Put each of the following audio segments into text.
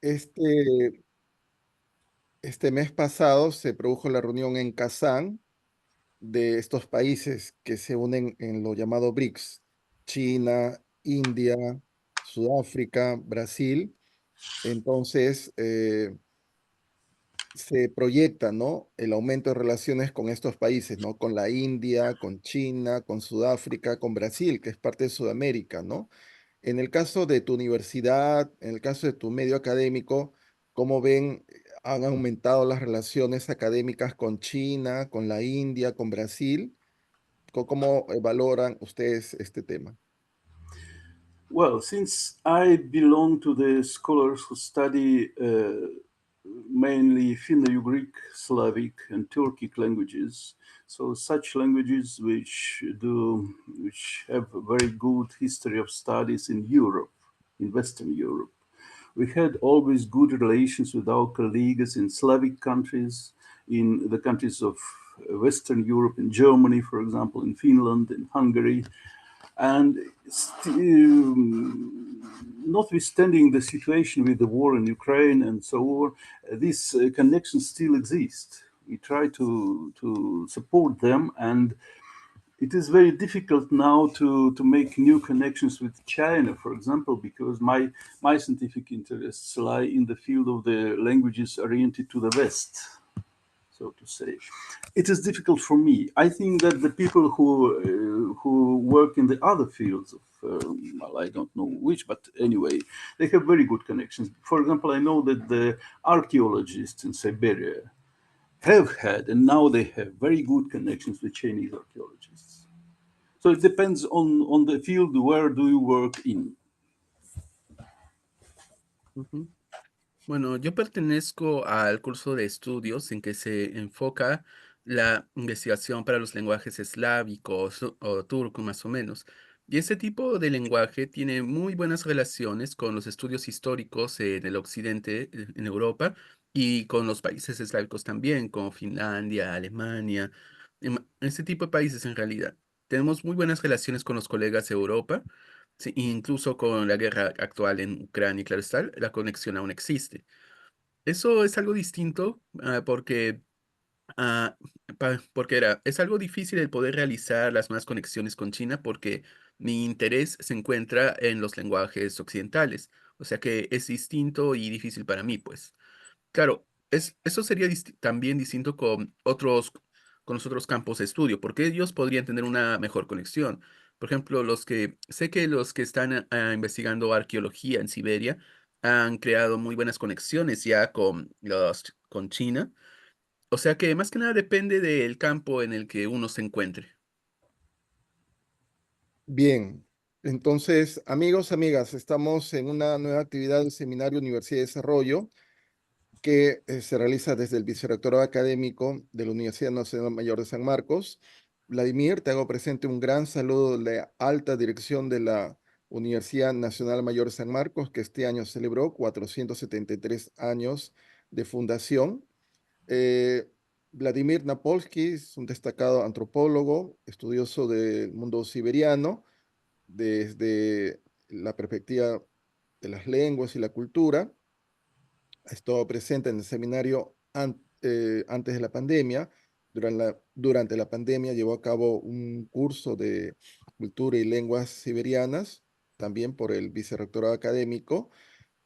Este, este mes pasado se produjo la reunión en Kazán de estos países que se unen en lo llamado BRICS: China, India, Sudáfrica, Brasil. Entonces, se proyecta, ¿no?, el aumento de relaciones con estos países, ¿no? Con la India, con China, con Sudáfrica, con Brasil, que es parte de Sudamérica, ¿no? En el caso de tu universidad, en el caso de tu medio académico, ¿cómo ven? ¿Han aumentado las relaciones académicas con China, con la India, con Brasil? ¿Cómo valoran ustedes este tema? Well, since I belong to the scholars who study mainly Finno-Ugric, Slavic, and Turkic languages, so such languages which have a very good history of studies in Europe, in Western Europe. We had always good relations with our colleagues in Slavic countries, in the countries of Western Europe, in Germany, for example, in Finland, in Hungary, and notwithstanding the situation with the war in Ukraine and so on, these connections still exist. We try to support them, and it is very difficult now to make new connections with China, for example, because my scientific interests lie in the field of the languages oriented to the West, so to say. It is difficult for me. I think that the people who work in the other fields of well, I don't know which, but anyway, they have very good connections. For example, I know that the archaeologists in Siberia have had, and now they have very good connections with Chinese archaeologists. So it depends on the field where do you work in. Ujú. Bueno, yo pertenezco al curso de estudios en que se enfoca la investigación para los lenguajes eslávicos o turco, más o menos. Y ese tipo de lenguaje tiene muy buenas relaciones con los estudios históricos en el occidente, en Europa, y con los países eslávicos también, como Finlandia, Alemania, ese tipo de países en realidad. Tenemos muy buenas relaciones con los colegas de Europa. Sí, incluso con la guerra actual en Ucrania, claro está, la conexión aún existe. Eso es algo distinto, porque, ah, es algo difícil el poder realizar las más conexiones con China porque mi interés se encuentra en los lenguajes occidentales. O sea que es distinto y difícil para mí, pues. Claro, eso sería también distinto con los otros campos de estudio, porque ellos podrían tener una mejor conexión. Por ejemplo, sé que los que están investigando arqueología en Siberia han creado muy buenas conexiones ya con China. O sea que más que nada depende del campo en el que uno se encuentre. Bien, entonces, amigos, amigas, estamos en una nueva actividad del Seminario Universidad de Desarrollo que se realiza desde el Vicerrectorado Académico de la Universidad Nacional Mayor de San Marcos. Vladimir, te hago presente un gran saludo de la alta dirección de la Universidad Nacional Mayor de San Marcos, que este año celebró 473 años de fundación. Eh, Vladimir Napolsky es un destacado antropólogo, estudioso del mundo siberiano, desde la perspectiva de las lenguas y la cultura. Ha estado presente en el seminario antes de la pandemia. Durante la pandemia llevó a cabo un curso de cultura y lenguas siberianas, también por el vicerrectorado académico.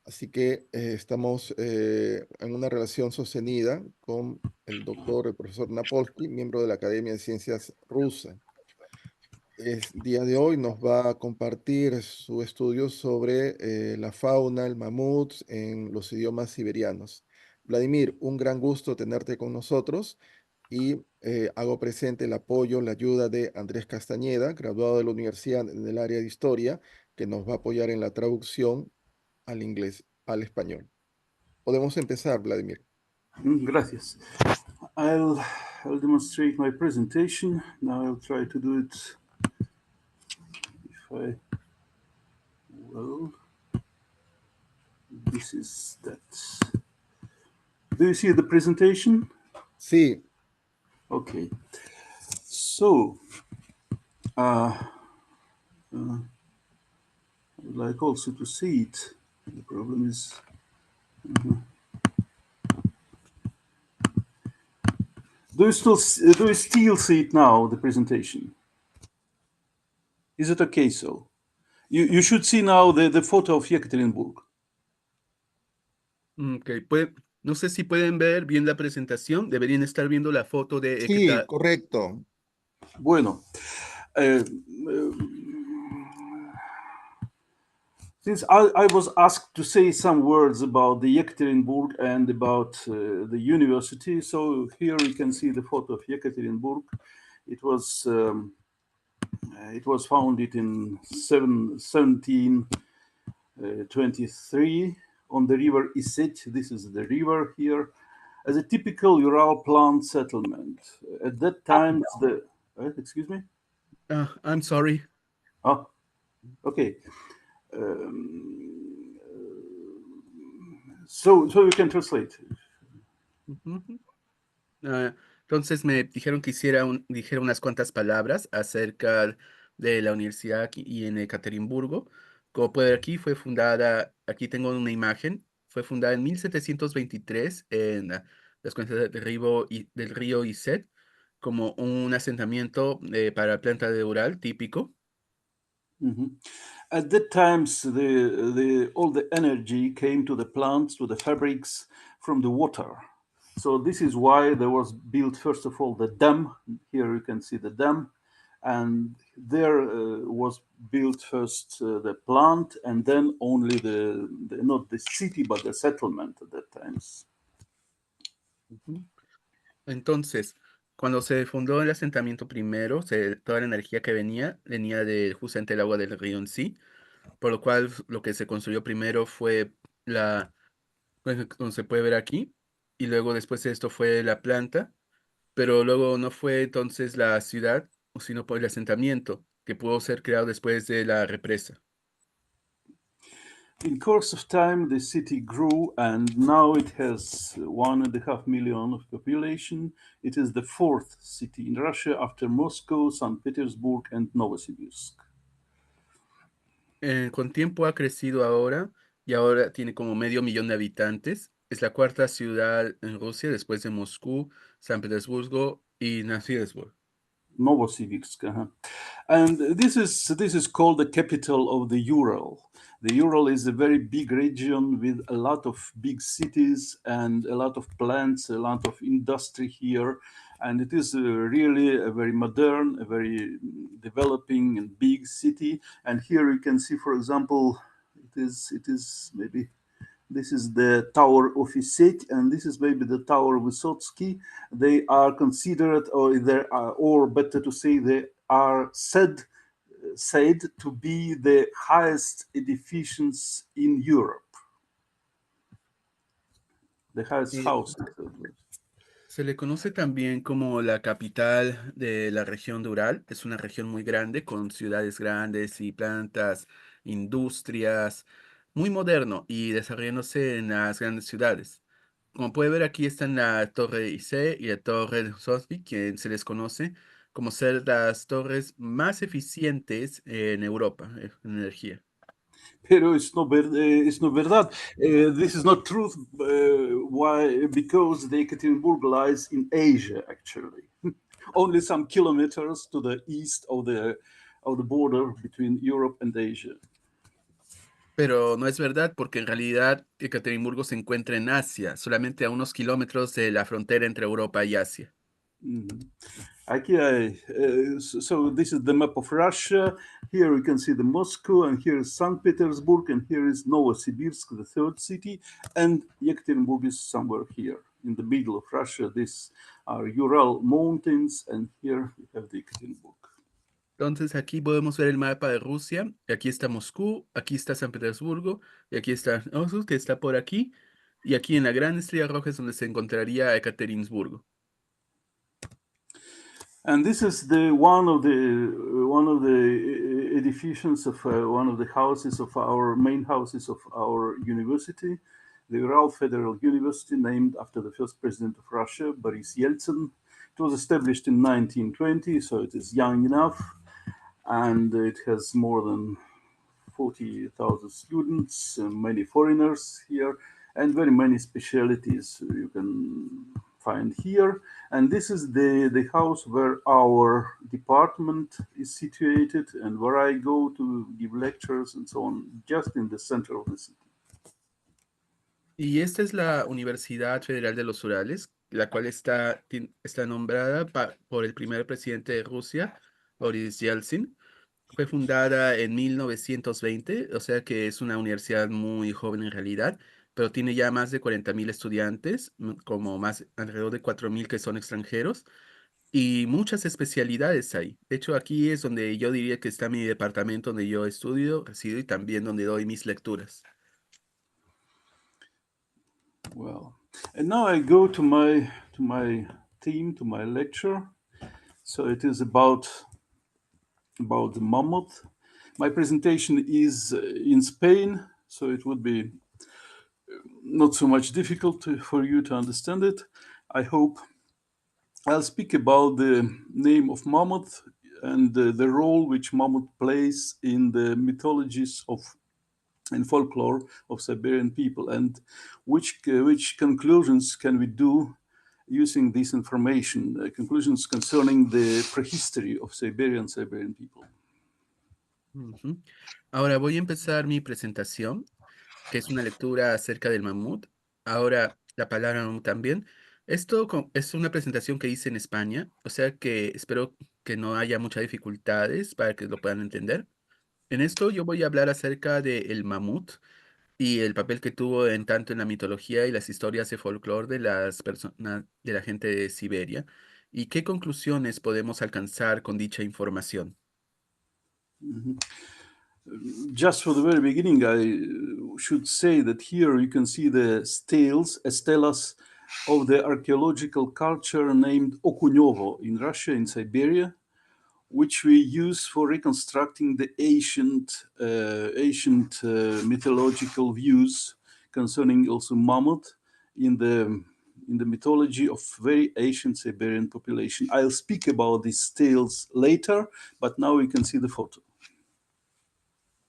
Así que estamos en una relación sostenida con el doctor, el profesor Napolsky, miembro de la Academia de Ciencias Rusa. Día de hoy nos va a compartir su estudio sobre la fauna, el mamut en los idiomas siberianos. Vladimir, un gran gusto tenerte con nosotros y hago presente el apoyo, la ayuda de Andrés Castañeda, graduado de la universidad en el área de historia, que nos va a apoyar en la traducción al inglés, al español. Podemos empezar, Vladimir. Gracias. I'll, I'll demonstrate my presentation. Now I'll try to do it if I, well, this is that. Do you see the presentation? Sí, Okay. So, uh, I would like also to see it. The problem is Do you still see it now, the presentation? Is it okay so? You should see now the photo of Yekaterinburg. Ok, no sé si pueden ver bien la presentación. Deberían estar viendo la foto de Sí, correcto. Bueno, since I was asked to say some words about the Yekaterinburg and about the university, so here we can see the photo of Yekaterinburg. It was founded in 1723 on the river Iset. This is the river here, as a typical Ural plant settlement. At that time, excuse me. I'm sorry. Oh, okay. So you can translate. Entonces me dijeron que dijera unas cuantas palabras acerca de la universidad aquí y en Ekaterimburgo. Como puede ver aquí, fue fundada, aquí tengo una imagen, fue fundada en 1723 en las cuencas del río Iset como un asentamiento para planta de Ural típico. At that time, all the energy came to the plants, to the fabrics from the water. So this is why there was built, first of all, the dam. Here you can see the dam. And there was built first the plant, and then only not the city, but the settlement at that times. Entonces, cuando se fundó el asentamiento primero, toda la energía que venía de justamente el agua del río en sí, por lo cual lo que se construyó primero fue como se puede ver aquí, y luego después de esto fue la planta, pero luego no fue entonces la ciudad, sino por el asentamiento, que pudo ser creado después de la represa. In course of time, the city grew, and now it has 1.5 million of population. It is the fourth city in Russia after Moscow, St. Petersburg, and Novosibirsk. Con tiempo ha crecido ahora y ahora tiene como 500.000 de habitantes. Es la cuarta ciudad en Rusia después de Moscú, San Petersburgo y Novosibirsk. Novosibirsk. And this is called the capital of the Ural. The Ural is a very big region with a lot of big cities and a lot of plants, a lot of industry here. And it is really a very modern, a very developing and big city. And here you can see, for example, it is maybe this is the Tower of Iset, and this is maybe the Tower of Vysotsky. They are considered, or better to say, they are said to be the highest edifications in Europe, the highest houses. Se le conoce también como la capital de la región de Ural. Es una región muy grande con ciudades grandes y plantas, industrias, muy moderno y desarrollándose en las grandes ciudades. Como puede ver, aquí están la Torre IC y la Torre de Sosby, que se les conoce como ser las torres más eficientes en Europa en energía. Pero it's not verdad. This is not truth. Why? Because the Ekaterinburg lies in Asia, actually, only some kilometers to the east of the border between Europe and Asia. Pero no es verdad porque en realidad Ekaterimburgo se encuentra en Asia, solamente a unos kilómetros de la frontera entre Europa y Asia. Okay, so this is the map of Russia. Here you can see the Moscow, and here is St. Petersburg, and here is Novosibirsk, the third city, and Yekaterinburg is somewhere here in the middle of Russia. These are Ural mountains, and here we have the Yekaterinburg. Entonces aquí podemos ver el mapa de Rusia. Aquí está Moscú, aquí está San Petersburgo, y aquí está Osus, que está por aquí. Y aquí en la gran estrella roja es donde se encontraría Ekaterinsburgo. And this is one of the edifications of one of the houses of our main houses of our university, the Ural Federal University, named after the first president of Russia, Boris Yeltsin. It was established in 1920, so it is young enough, and it has more than 40,000 students, many foreigners here. and very many specialities you can find here. And this is the house where our department is situated and where I go to give lectures and so on, just in the center of the city. Y esta es la Universidad Federal de los Urales, la cual está nombrada por el primer presidente de Rusia, Boris Yeltsin. Fue fundada en 1920, o sea que es una universidad muy joven en realidad, pero tiene ya más de 40.000 estudiantes, como más alrededor de 4.000 que son extranjeros, y muchas especialidades hay. De hecho, aquí es donde yo diría que está mi departamento donde yo estudio, resido y también donde doy mis lecturas. Well, and now I go to my theme, to my lecture. So it is about the mammoth. My presentation is in Spain, so it would be not so much difficult for you to understand it. I hope. I'll speak about the name of mammoth and the role which mammoth plays in the mythologies of and folklore of Siberian people, and which conclusions can we do using this information, conclusions concerning the prehistory of Siberian people. Ujú. Ahora voy a empezar mi presentación, que es una lectura acerca del mamut. Ahora la palabra mamut también. Es una presentación que hice en España, o sea que espero que no haya muchas dificultades para que lo puedan entender. En esto yo voy a hablar acerca del mamut y el papel que tuvo en tanto en la mitología y las historias de folclore de las personas, de la gente de Siberia, y qué conclusiones podemos alcanzar con dicha información. Mhm. Just for the very beginning, I should say that here you can see the stelas of the archaeological culture named Okunyovo in Russia, in Siberia, which we use for reconstructing the ancient mythological views concerning also mammoth in the mythology of very ancient Siberian population. I'll speak about these tales later, but now we can see the photo.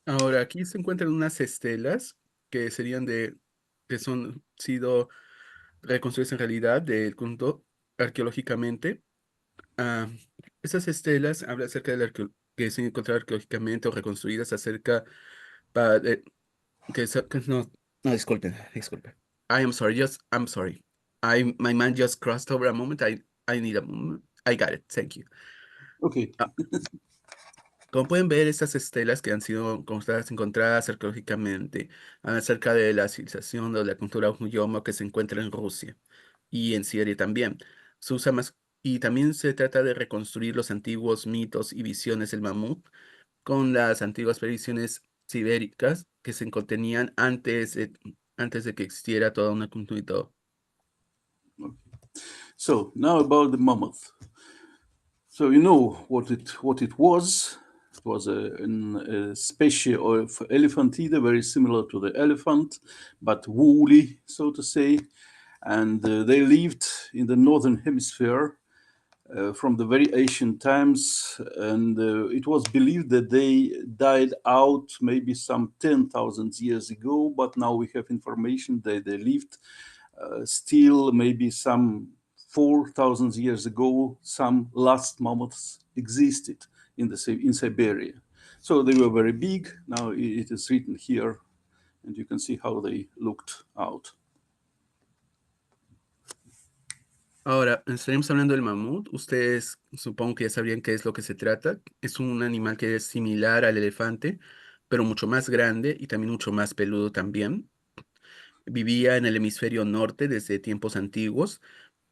Ahora, aquí se encuentran unas estelas que que son sido reconstruidas en realidad del punto arqueológicamente. Ah, Esas estelas hablan acerca que se han encontrado arqueológicamente o reconstruidas acerca de que no, disculpen. I'm sorry. My mind just crossed over a moment. I need a moment. I got it. Thank you. Okay. Ah, Como pueden ver, estas estelas que han sido encontradas arqueológicamente acerca de la civilización o la cultura Uyomo que se encuentra en Rusia y en Siberia también. Se usa más, y también se trata de reconstruir los antiguos mitos y visiones del mamut con las antiguas predicciones sibéricas que se contenían antes de que existiera toda una cultura y todo. Okay. So now about the mammoth. So you know what it was. It was a species of elephantida, very similar to the elephant, but woolly, so to say. And they lived in the northern hemisphere from the very ancient times. And it was believed that they died out maybe some 10,000 years ago, but now we have information that they lived still maybe some 4,000 years ago. Some last mammoths existed in Siberia. So they were very big. Now it is written here, and you can see how they looked out. Ahora, estaremos hablando del mamut. Ustedes supongo que ya sabrían qué es lo que se trata. Es un animal que es similar al elefante, pero mucho más grande y también mucho más peludo también. Vivía en el hemisferio norte desde tiempos antiguos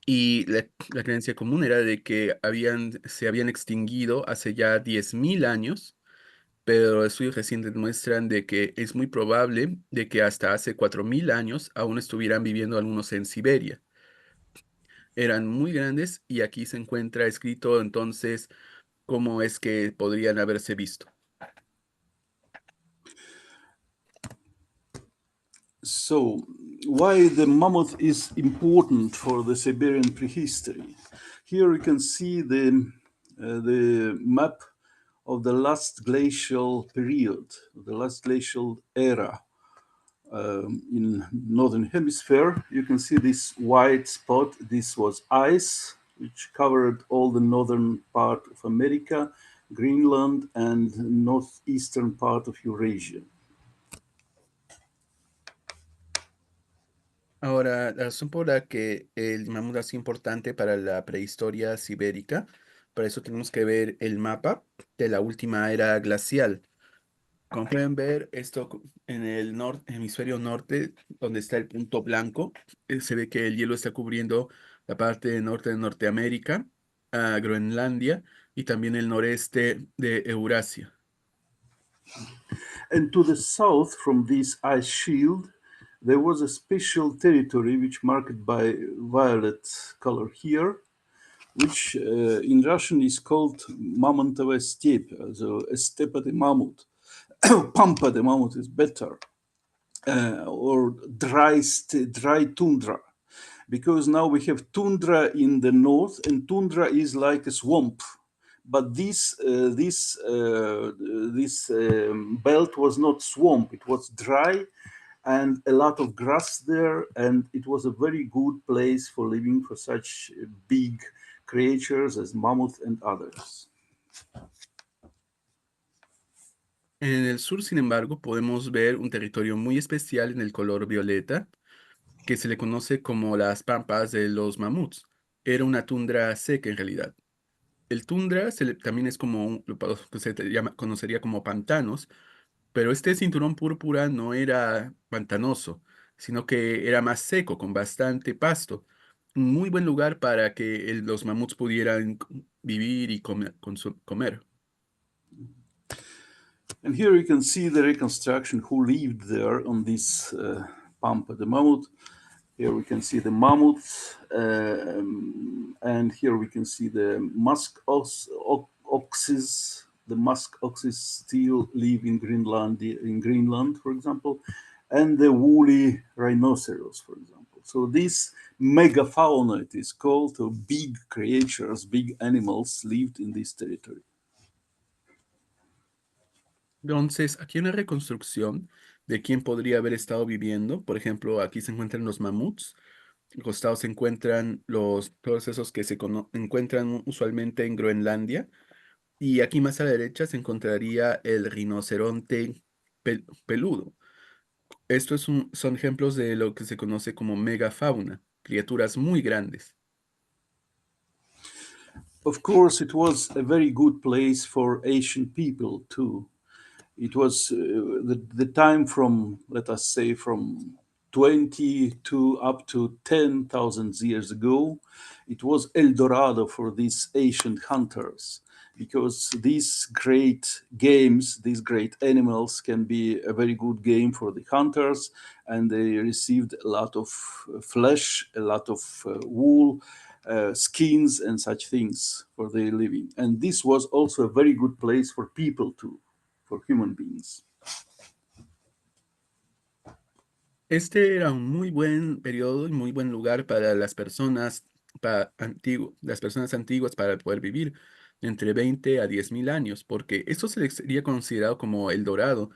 y la creencia común era de que se habían extinguido hace ya 10.000 años, pero estudios recientes muestran de que es muy probable de que hasta hace 4.000 años aún estuvieran viviendo algunos en Siberia. Eran muy grandes y aquí se encuentra escrito entonces cómo es que podrían haberse visto. So, why the mammoth is important for the Siberian prehistory? Here you can see the map of the last glacial period, the last glacial era. in northern hemisphere. You can see this white spot. This was ice, which covered all the northern part of America, Greenland, and northeastern part of Eurasia. Ahora, la razón por la que el mamut ha sido importante para la prehistoria sibérica, para eso tenemos que ver el mapa de la última era glacial. Como pueden ver, en el hemisferio norte, donde está el punto blanco, se ve que el hielo está cubriendo la parte norte de Norteamérica, a Groenlandia y también el noreste de Eurasia. And to the south from this ice shield, there was a special territory which marked by violet color here, which in Russian is called Mamontova steppe, so steppe de Mamut. Pampa de Mamut is better, or dry tundra, because now we have tundra in the north, and tundra is like a swamp. But this belt was not swamp; it was dry, and a lot of grass there, and it was a very good place for living for such big creatures as mammoth and others. En el sur, sin embargo, podemos ver un territorio muy especial en el color violeta, que se le conoce como las pampas de los mamuts. Era una tundra seca en realidad. El tundra también es como lo que conocería como pantanos, pero este cinturón púrpura no era pantanoso, sino que era más seco, con bastante pasto. Un muy buen lugar para que los mamuts pudieran vivir y comer. And here you can see the reconstruction who lived there on this pampa de mammoth. Here we can see the mammoths, and here we can see the musk oxes. The musk oxes still live in Greenland, for example, and the woolly rhinoceros, for example. So this megafauna, it is called, so big creatures, big animals lived in this territory. Entonces, aquí hay una reconstrucción de quién podría haber estado viviendo. Por ejemplo, aquí se encuentran los mamuts. Al costado se encuentran todos esos que encuentran usualmente en Groenlandia. Y aquí más a la derecha se encontraría el rinoceronte peludo. Estos son ejemplos de lo que se conoce como megafauna, criaturas muy grandes. Of course, it was a very good place for ancient people too. It was the time from, let us say, from 20 to up to 10,000 years ago. It was El Dorado for these ancient hunters, because these great games, these great animals can be a very good game for the hunters, and they received a lot of flesh, a lot of wool, skins, and such things for their living. And this was also a very good place for people too, for human beings. Este era un muy buen periodo y muy buen lugar para las personas, las personas antiguas para poder vivir entre 20 a 10.000 años, porque esto sería considerado como el Dorado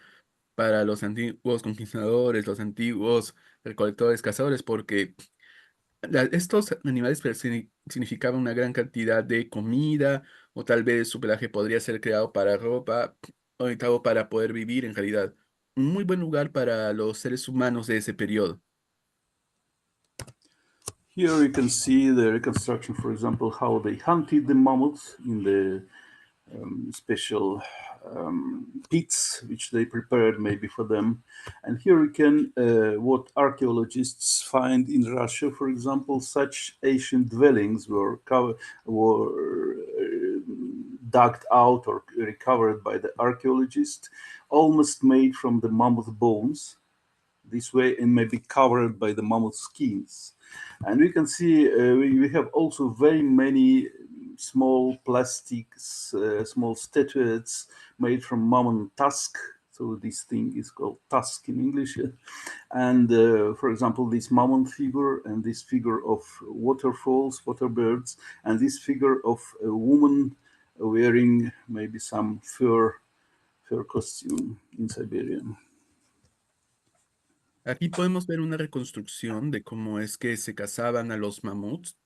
para los antiguos conquistadores, los antiguos recolectores, cazadores, porque estos animales significaban una gran cantidad de comida, o tal vez su pelaje podría ser creado para ropa, o para poder vivir en realidad. Un muy buen lugar para los seres humanos de ese periodo. Here you can see the reconstruction, for example, how they hunted the mammoths in the special pits which they prepared maybe for them. And here we can, what archaeologists find in Russia, for example, such ancient dwellings were dug out or recovered by the archaeologists, almost made from the mammoth bones, this way, and maybe covered by the mammoth skins. And we can see we have also very many small plastics, small statuettes made from mammoth tusk. So this thing is called tusk in English. And for example, this mammoth figure and this figure of waterfalls, water birds, and this figure of a woman wearing maybe some fur costume in Siberia. Aquí podemos ver una reconstrucción de cómo es que se cazaban a los mamuts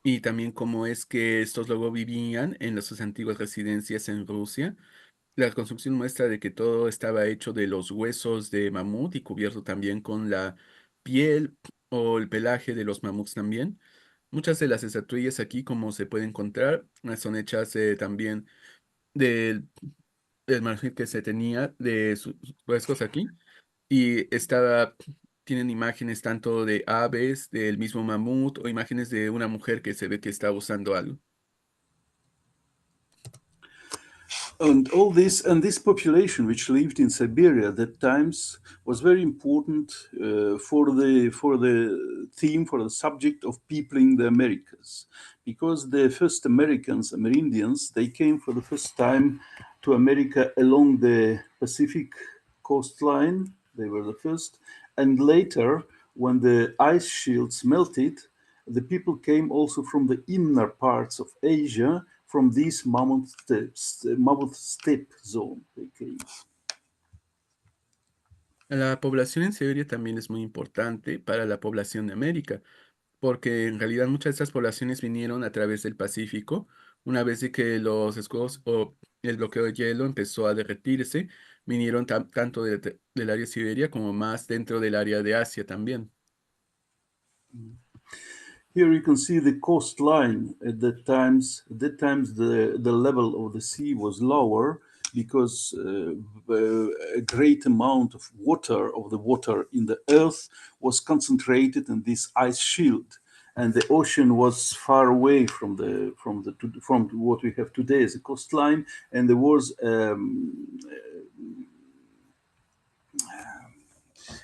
y también cómo es que estos luego vivían en sus antiguas residencias en Rusia. La reconstrucción muestra de que todo estaba hecho de los huesos de mamut y cubierto también con la piel o el pelaje de los mamuts también. Muchas de las estatuillas aquí, como se puede encontrar, son hechas también del el marfil que se tenía de sus huesos aquí. Y tienen imágenes tanto de aves, del mismo mamut, o imágenes de una mujer que se ve que está usando algo. And all this and this population which lived in Siberia at that times was very important for the theme, for the subject of peopling the Americas, because the first Americans, Amerindians, they came for the first time to America along the Pacific coastline. They were the first, and later, when the ice shields melted, the people came also from the inner parts of Asia, from this mammoth steppe zone. They came. La población en Siberia también es muy importante para la población de América, porque en realidad muchas de estas poblaciones vinieron a través del Pacífico, una vez de que los escudos o el bloqueo de hielo empezó a derretirse, vinieron tanto del área de Siberia como más dentro del área de Asia también. Here you can see the coastline. At that times, the level of the sea was lower because a great amount of the water in the earth, was concentrated in this ice shield, and the ocean was far away from what we have today as a coastline, and there was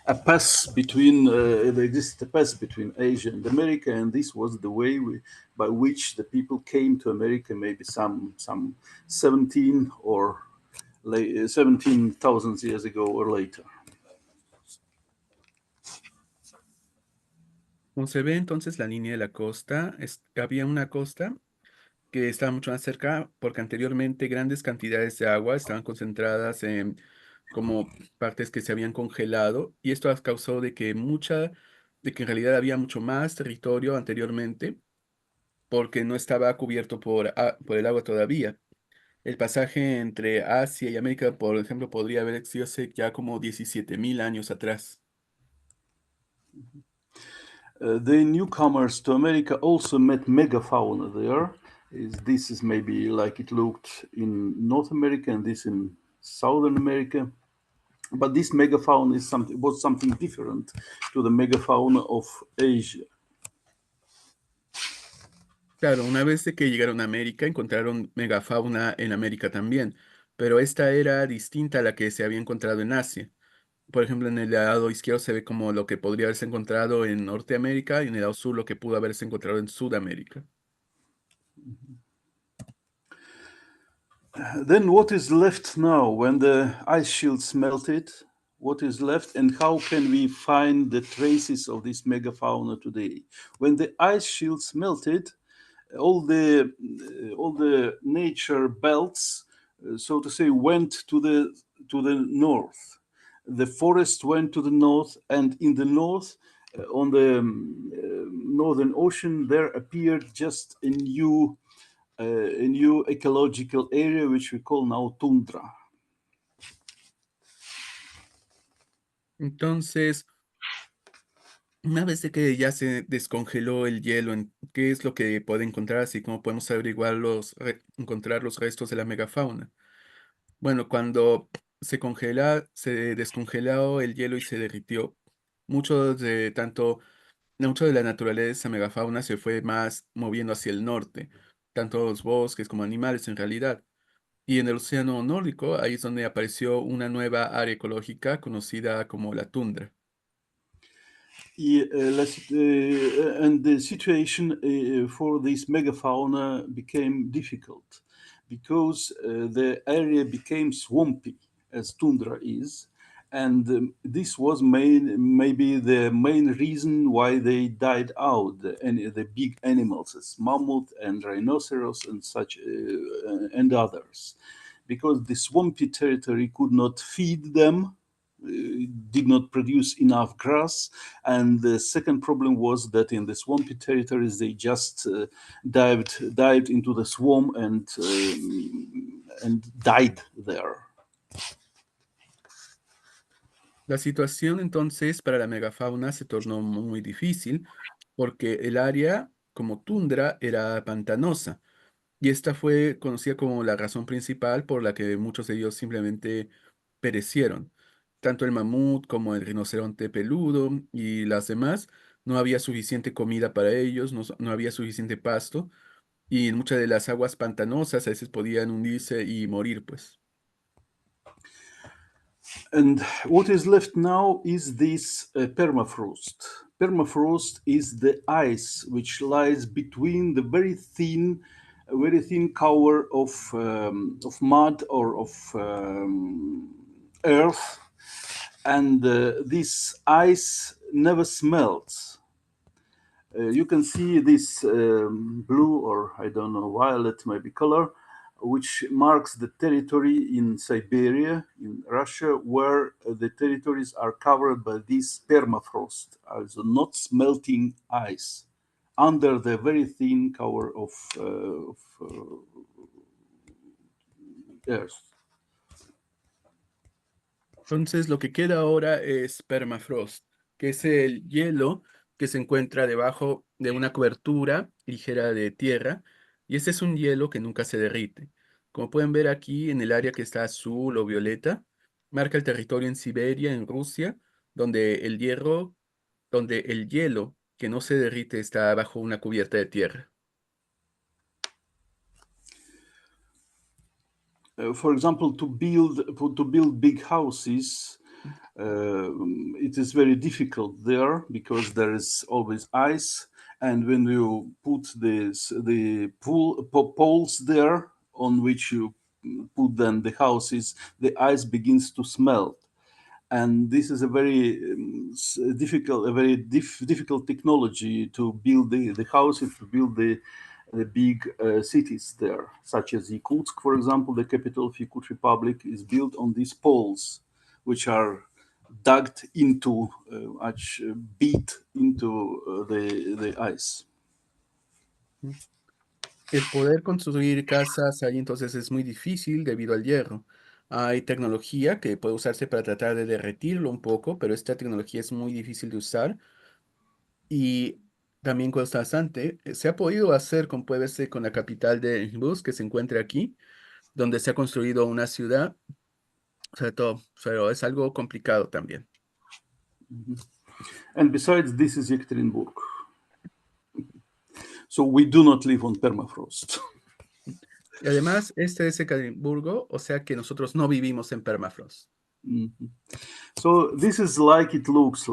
a pass between there existed a pass between Asia and America, and this was the way by which the people came to America, maybe some 17 or 17,000 years ago or later. Como se ve entonces la línea de la costa, había una costa que estaba mucho más cerca porque anteriormente grandes cantidades de agua estaban concentradas en como partes que se habían congelado y esto causó de que en realidad había mucho más territorio anteriormente porque no estaba cubierto por el agua todavía. El pasaje entre Asia y América, por ejemplo, podría haber sido hace ya como 17.000 años atrás. The newcomers to America also met megafauna there. This is maybe like it looked in North America, and this in Southern America. But this megafauna was something different to the megafauna of Asia. Claro, una vez de que llegaron a América, encontraron megafauna en América también, pero esta era distinta a la que se había encontrado en Asia. Por ejemplo, en el lado izquierdo se ve como lo que podría haberse encontrado en Norteamérica y en el lado sur lo que pudo haberse encontrado en Sudamérica. Then what is left now when the ice shields melted? What is left, and how can we find the traces of this megafauna today? When the ice shields melted, all the nature belts, so to say, went to the north. The forest went to the north, and in the north, on the northern ocean, there appeared just a new ecological area which we call now tundra. Entonces, una vez de que ya se descongeló el hielo, ¿qué es lo que puede encontrar? Así como podemos averiguar encontrar los restos de la megafauna. Bueno, cuando se descongeló el hielo y se derritió, mucho de tanto, mucho de la naturaleza megafauna se fue más moviendo hacia el norte, tanto los bosques como animales en realidad. Y en el océano nórdico, ahí es donde apareció una nueva área ecológica conocida como la tundra. And the situation for this megafauna became difficult because the area became swampy, as tundra is, and this was maybe the main reason why they died out. The big animals, as mammoth and rhinoceros and such, and others, because the swampy territory could not feed them did not produce enough grass. And the second problem was that in the swampy territories, they just dived into the swamp and died there. La situación entonces para la megafauna se tornó muy difícil porque el área como tundra era pantanosa y esta fue conocida como la razón principal por la que muchos de ellos simplemente perecieron. Tanto el mamut como el rinoceronte peludo y las demás, no había suficiente comida para ellos, no había suficiente pasto y en muchas de las aguas pantanosas a veces podían hundirse y morir, pues. And what is left now is this permafrost. Permafrost is the ice which lies between the very thin cover of mud or of earth, and this ice never smelts. You can see this blue, or I don't know, violet maybe color, which marks the territory in Siberia, in Russia, where the territories are covered by this permafrost, also not smelting ice, under the very thin cover of earth. Entonces, lo que queda ahora es permafrost, que es el hielo que se encuentra debajo de una cobertura ligera de tierra, y este es un hielo que nunca se derrite. Como pueden ver aquí en el área que está azul o violeta, marca el territorio en Siberia, en Rusia, donde el hielo que no se derrite está bajo una cubierta de tierra. For example, to build big houses, it is very difficult there because there is always ice, and when you put the poles there on which you put then the houses, the ice begins to smelt, and this is a very difficult technology to build the houses, to build the big cities there, such as Yakutsk, for example. The capital of Yakut Republic is built on these poles, which are dug into, beat into the ice. El poder construir casas ahí entonces es muy difícil debido al hierro. Hay tecnología que puede usarse para tratar de derretirlo un poco, pero esta tecnología es muy difícil de usar y también cuesta bastante. Se ha podido hacer, como puede ser, con la capital de Bus, que se encuentra aquí, donde se ha construido una ciudad, sobre todo, pero es algo complicado también. And besides, this is Yekaterinburg. So we do not live on permafrost. Y además, este es Ekaterimburgo, o sea que nosotros no vivimos en permafrost. So this is like it looks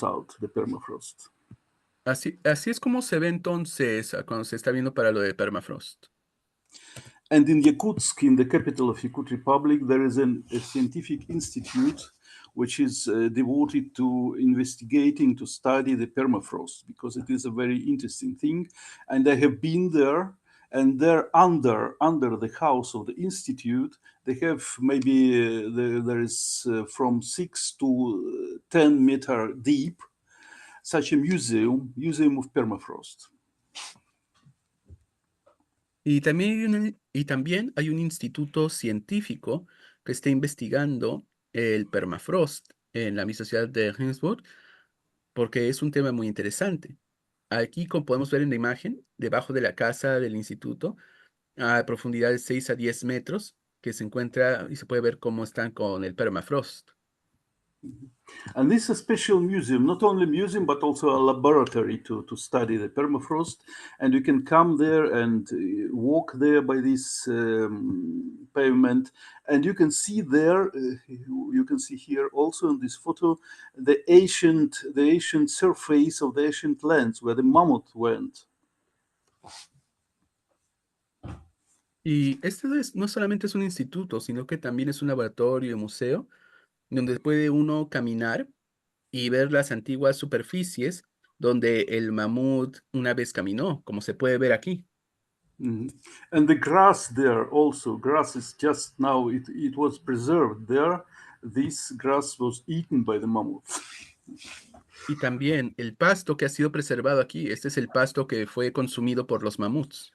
out, the permafrost. Así es como se ve entonces cuando se está viendo para lo de permafrost. And in Yakutsk, in the capital of Yakut Republic, there is a scientific institute which is devoted to investigating, to study the permafrost, because it is a very interesting thing. And I have been there, and there under the house of the institute, they have maybe there is from 6 to 10 meter deep, such a museum of permafrost. Y también hay un instituto científico que está investigando el permafrost en la misma ciudad de Regensburg, porque es un tema muy interesante. Aquí, como podemos ver en la imagen, debajo de la casa del instituto, a profundidad de 6 a 10 metros, que se encuentra y se puede ver cómo están con el permafrost. And this is a special museum, not only museum, but also a laboratory to study the permafrost. And you can come there and walk there by this pavement. And you can see there, you can see here also in this photo, the ancient surface of the ancient lands where the mammoth went. Y no solamente es un instituto, sino que también es un laboratorio y museo donde puede uno caminar y ver las antiguas superficies donde el mamut una vez caminó, como se puede ver aquí. And the grass there also, grass is just now, it was preserved there, this grass was eaten by the mammoth. Y también el pasto que ha sido preservado aquí, este es el pasto que fue consumido por los mamuts.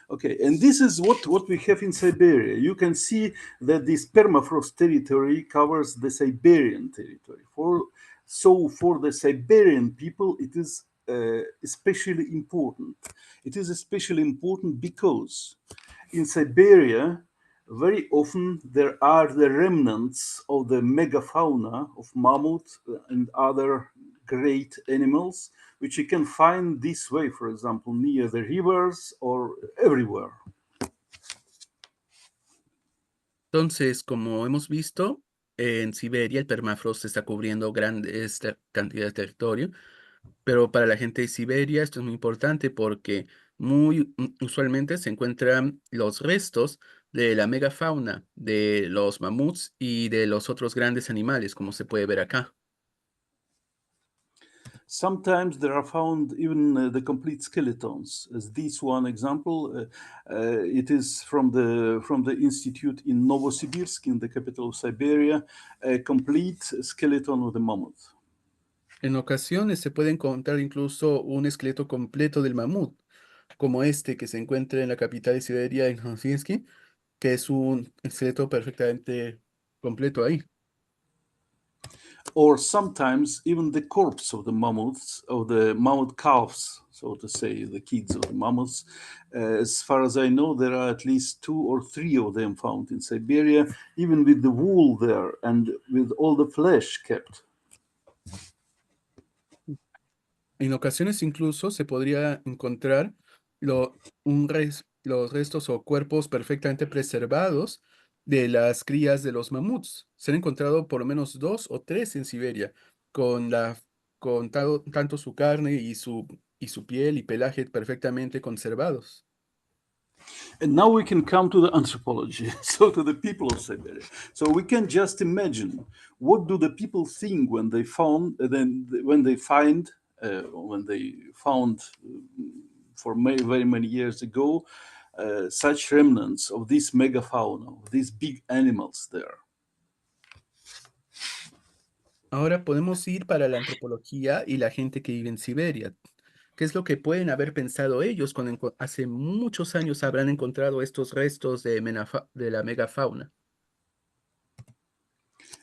Okay, and this is what we have in Siberia. You can see that this permafrost territory covers the Siberian territory. So for the Siberian people, it is especially important. It is especially important because in Siberia, very often there are the remnants of the megafauna of mammoth and other great animals, which you can find this way, for example, near the rivers or everywhere. Entonces, como hemos visto, en Siberia el permafrost está cubriendo grandes cantidades de territorio, pero para la gente de Siberia esto es muy importante porque muy usualmente se encuentran los restos de la megafauna, de los mamuts y de los otros grandes animales, como se puede ver acá. Sometimes there are found even the complete skeletons, as this one example. It is from the institute in Novosibirsk, in the capital of Siberia, a complete skeleton of the mammoth. En ocasiones se puede encontrar incluso un esqueleto completo del mamut, como este que se encuentra en la capital de Siberia, en Helsinki, que es un esqueleto perfectamente completo ahí. Or sometimes even the corpse of the mammoths, of the mammoth calves, so to say, the kids of the mammoths. As far as I know, there are at least 2 or 3 of them found in Siberia, even with the wool there and with all the flesh kept. En ocasiones incluso se podría encontrar los restos o cuerpos perfectamente preservados de las crías de los mamuts. Se han encontrado por lo menos 2 o 3 en Siberia, con tanto su carne y su piel y pelaje perfectamente conservados. And now we can come to the anthropology, so to the people of Siberia. So we can just imagine what do the people think when they found, when they find, for very many years ago, such remnants of this megafauna, of these big animals there. Ahora podemos ir para la antropología y la gente que vive en Siberia. ¿Qué es lo que pueden haber pensado ellos cuando hace muchos años habrán encontrado estos restos de la megafauna?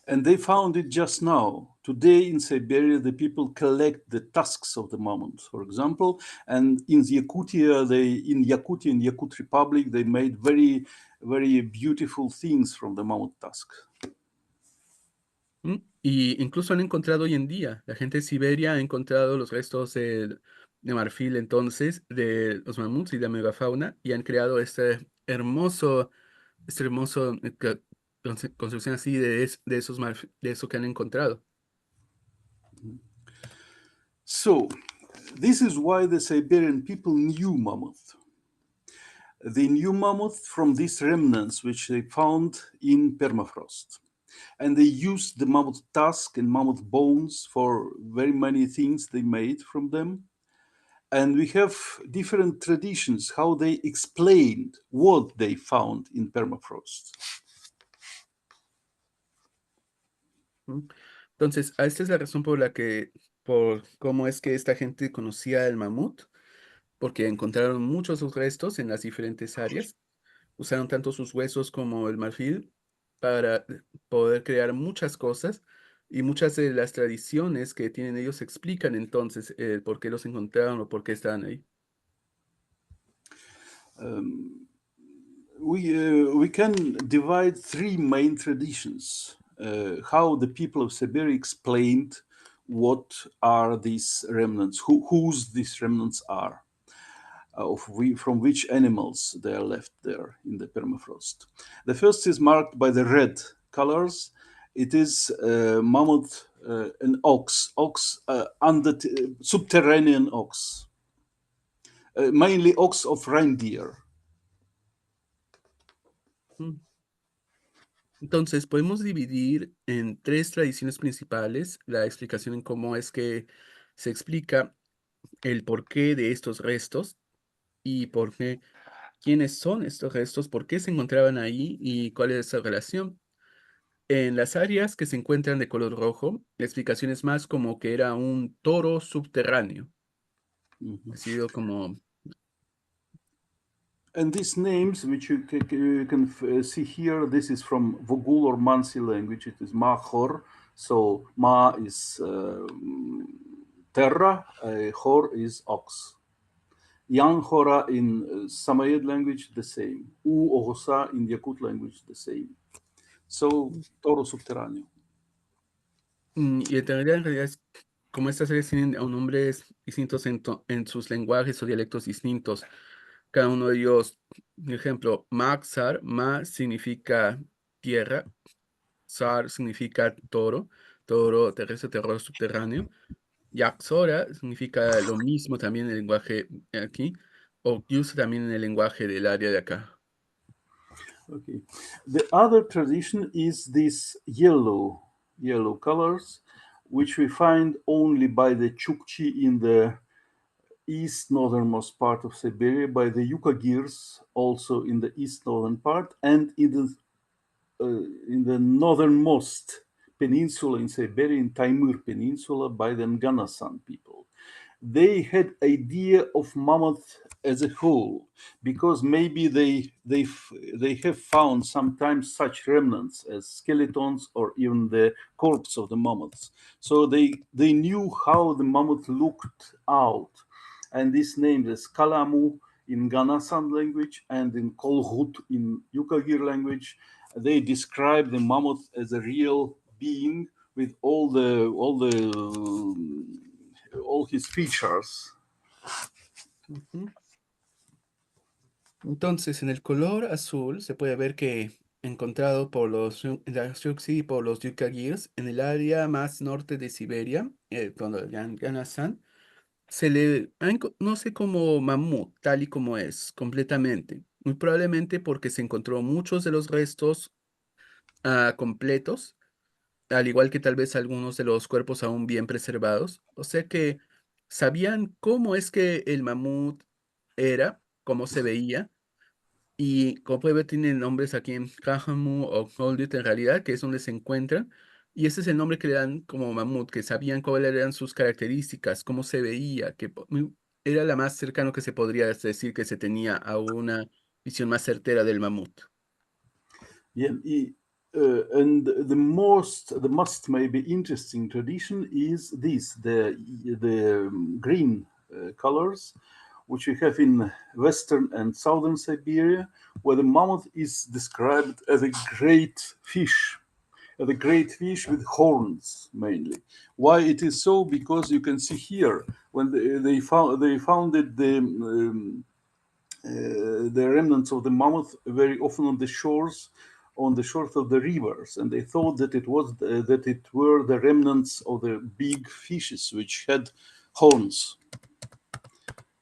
And they found it just now. Today in Siberia, the people collect the tusks of the mammoth, for example, and in Yakutia, in Yakut Republic, they made very, very beautiful things from the mammoth tusk. ¿Mm? Y incluso han encontrado hoy en día, la gente de Siberia ha encontrado los restos de marfil entonces de los mamuts y de la megafauna y han creado este hermoso construcción así de eso que han encontrado. So, this is why the Siberian people knew mammoth. They knew mammoth from these remnants which they found in permafrost. And they used the mammoth tusk and mammoth bones for very many things they made from them. And we have different traditions how they explained what they found in permafrost. ¿Mm? Entonces, esta es la razón por cómo es que esta gente conocía el mamut, porque encontraron muchos sus restos en las diferentes áreas. Usaron tanto sus huesos como el marfil para poder crear muchas cosas y muchas de las tradiciones que tienen ellos explican entonces por qué los encontraron o por qué estaban ahí. We can divide 3 main traditions how the people of Siberia explained what are these remnants, whose these remnants are. From which animals they are left there in the permafrost. The first is marked by the red colors. It is mammoth and ox, subterranean ox, mainly ox of reindeer. Mm. Entonces, podemos dividir en 3 tradiciones principales la explicación en cómo es que se explica el porqué de estos restos y por qué, quiénes son estos restos, por qué se encontraban ahí y cuál es su relación. En las áreas que se encuentran de color rojo, la explicación es más como que era un toro subterráneo. Mhm. Ha sido como... And these names, which you can see here, this is from Vogul or Mansi language. It is Mahor. So Ma is terra, Hor is ox. Yang Hora in Samoyed language, the same. U Ohosa in Yakut language, the same. So, toro subterráneo. Y en realidad es como estas áreas tienen nombres distintos en sus lenguajes o dialectos distintos. Cada uno de ellos, por ejemplo, Maxar, Ma significa tierra, Sar significa toro, toro terrestre, terror subterráneo. Yaxora significa lo mismo también en el lenguaje aquí, o Kyusa también en el lenguaje del área de acá. Okay. The other tradition is this yellow colors, which we find only by the Chukchi in the east northernmost part of Siberia, by the Yukagirs also in the east northern part, and in the northernmost peninsula in Siberia, in Taimur Peninsula, by the Nganasan people. They had idea of mammoth as a whole because maybe they have found sometimes such remnants as skeletons or even the corpse of the mammoths. So they knew how the mammoth looked out, and this name is Kalamu in Ganasan language and in Kolhut in Yukagir language. They describe the mammoth as a real being with all his features. Ujú. Entonces, en el color azul se puede ver que encontrado por los Yuksi y por los Yukagirs en el área más norte de Siberia, cuando Yansan, se le conoce como mamut, tal y como es, completamente. Muy probablemente porque se encontró muchos de los restos completos, al igual que tal vez algunos de los cuerpos aún bien preservados. O sea que sabían cómo es que el mamut era, cómo se veía. Y como puede ver, tienen nombres aquí en Kahamu o Goldut en realidad, que es donde se encuentran. Y ese es el nombre que le dan como mamut, que sabían cuáles eran sus características, cómo se veía, que era la más cercano que se podría decir que se tenía a una visión más certera del mamut. Yeah, and the most maybe interesting tradition is this the green colors, which we have in western and southern Siberia, where the mammoth is described as a great fish, with horns mainly. Why it is so? Because you can see here when they founded the remnants of the mammoth very often on the shores of the rivers, and they thought that it were the remnants of the big fishes which had horns.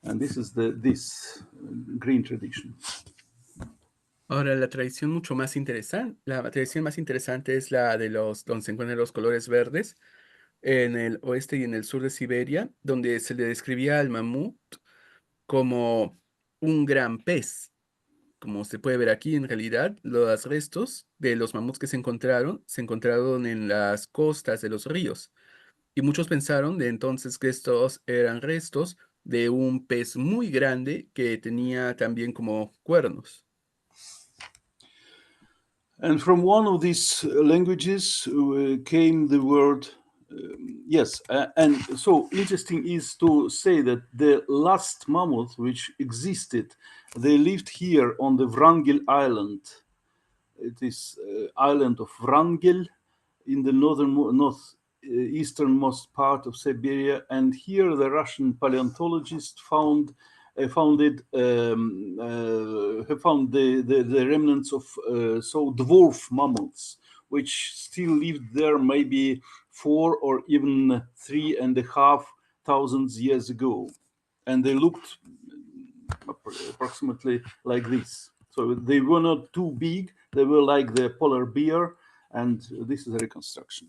And this is this green tradition. Ahora, la tradición mucho más interesante, la tradición más interesante es la de donde se encuentran los colores verdes, en el oeste y en el sur de Siberia, donde se le describía al mamut como un gran pez. Como se puede ver aquí, en realidad, los restos de los mamuts que se encontraron en las costas de los ríos. Y muchos pensaron de entonces que estos eran restos de un pez muy grande que tenía también como cuernos. And from one of these languages came the word, yes. And so interesting is to say that the last mammoth which existed, they lived here on the Vrangel Island. It is island of Vrangel in the easternmost part of Siberia, and here the Russian paleontologist have found the remnants of dwarf mammoths, which still lived there maybe 4 or even 3,500 years ago, and they looked approximately like this. So they were not too big; they were like the polar bear, and this is a reconstruction.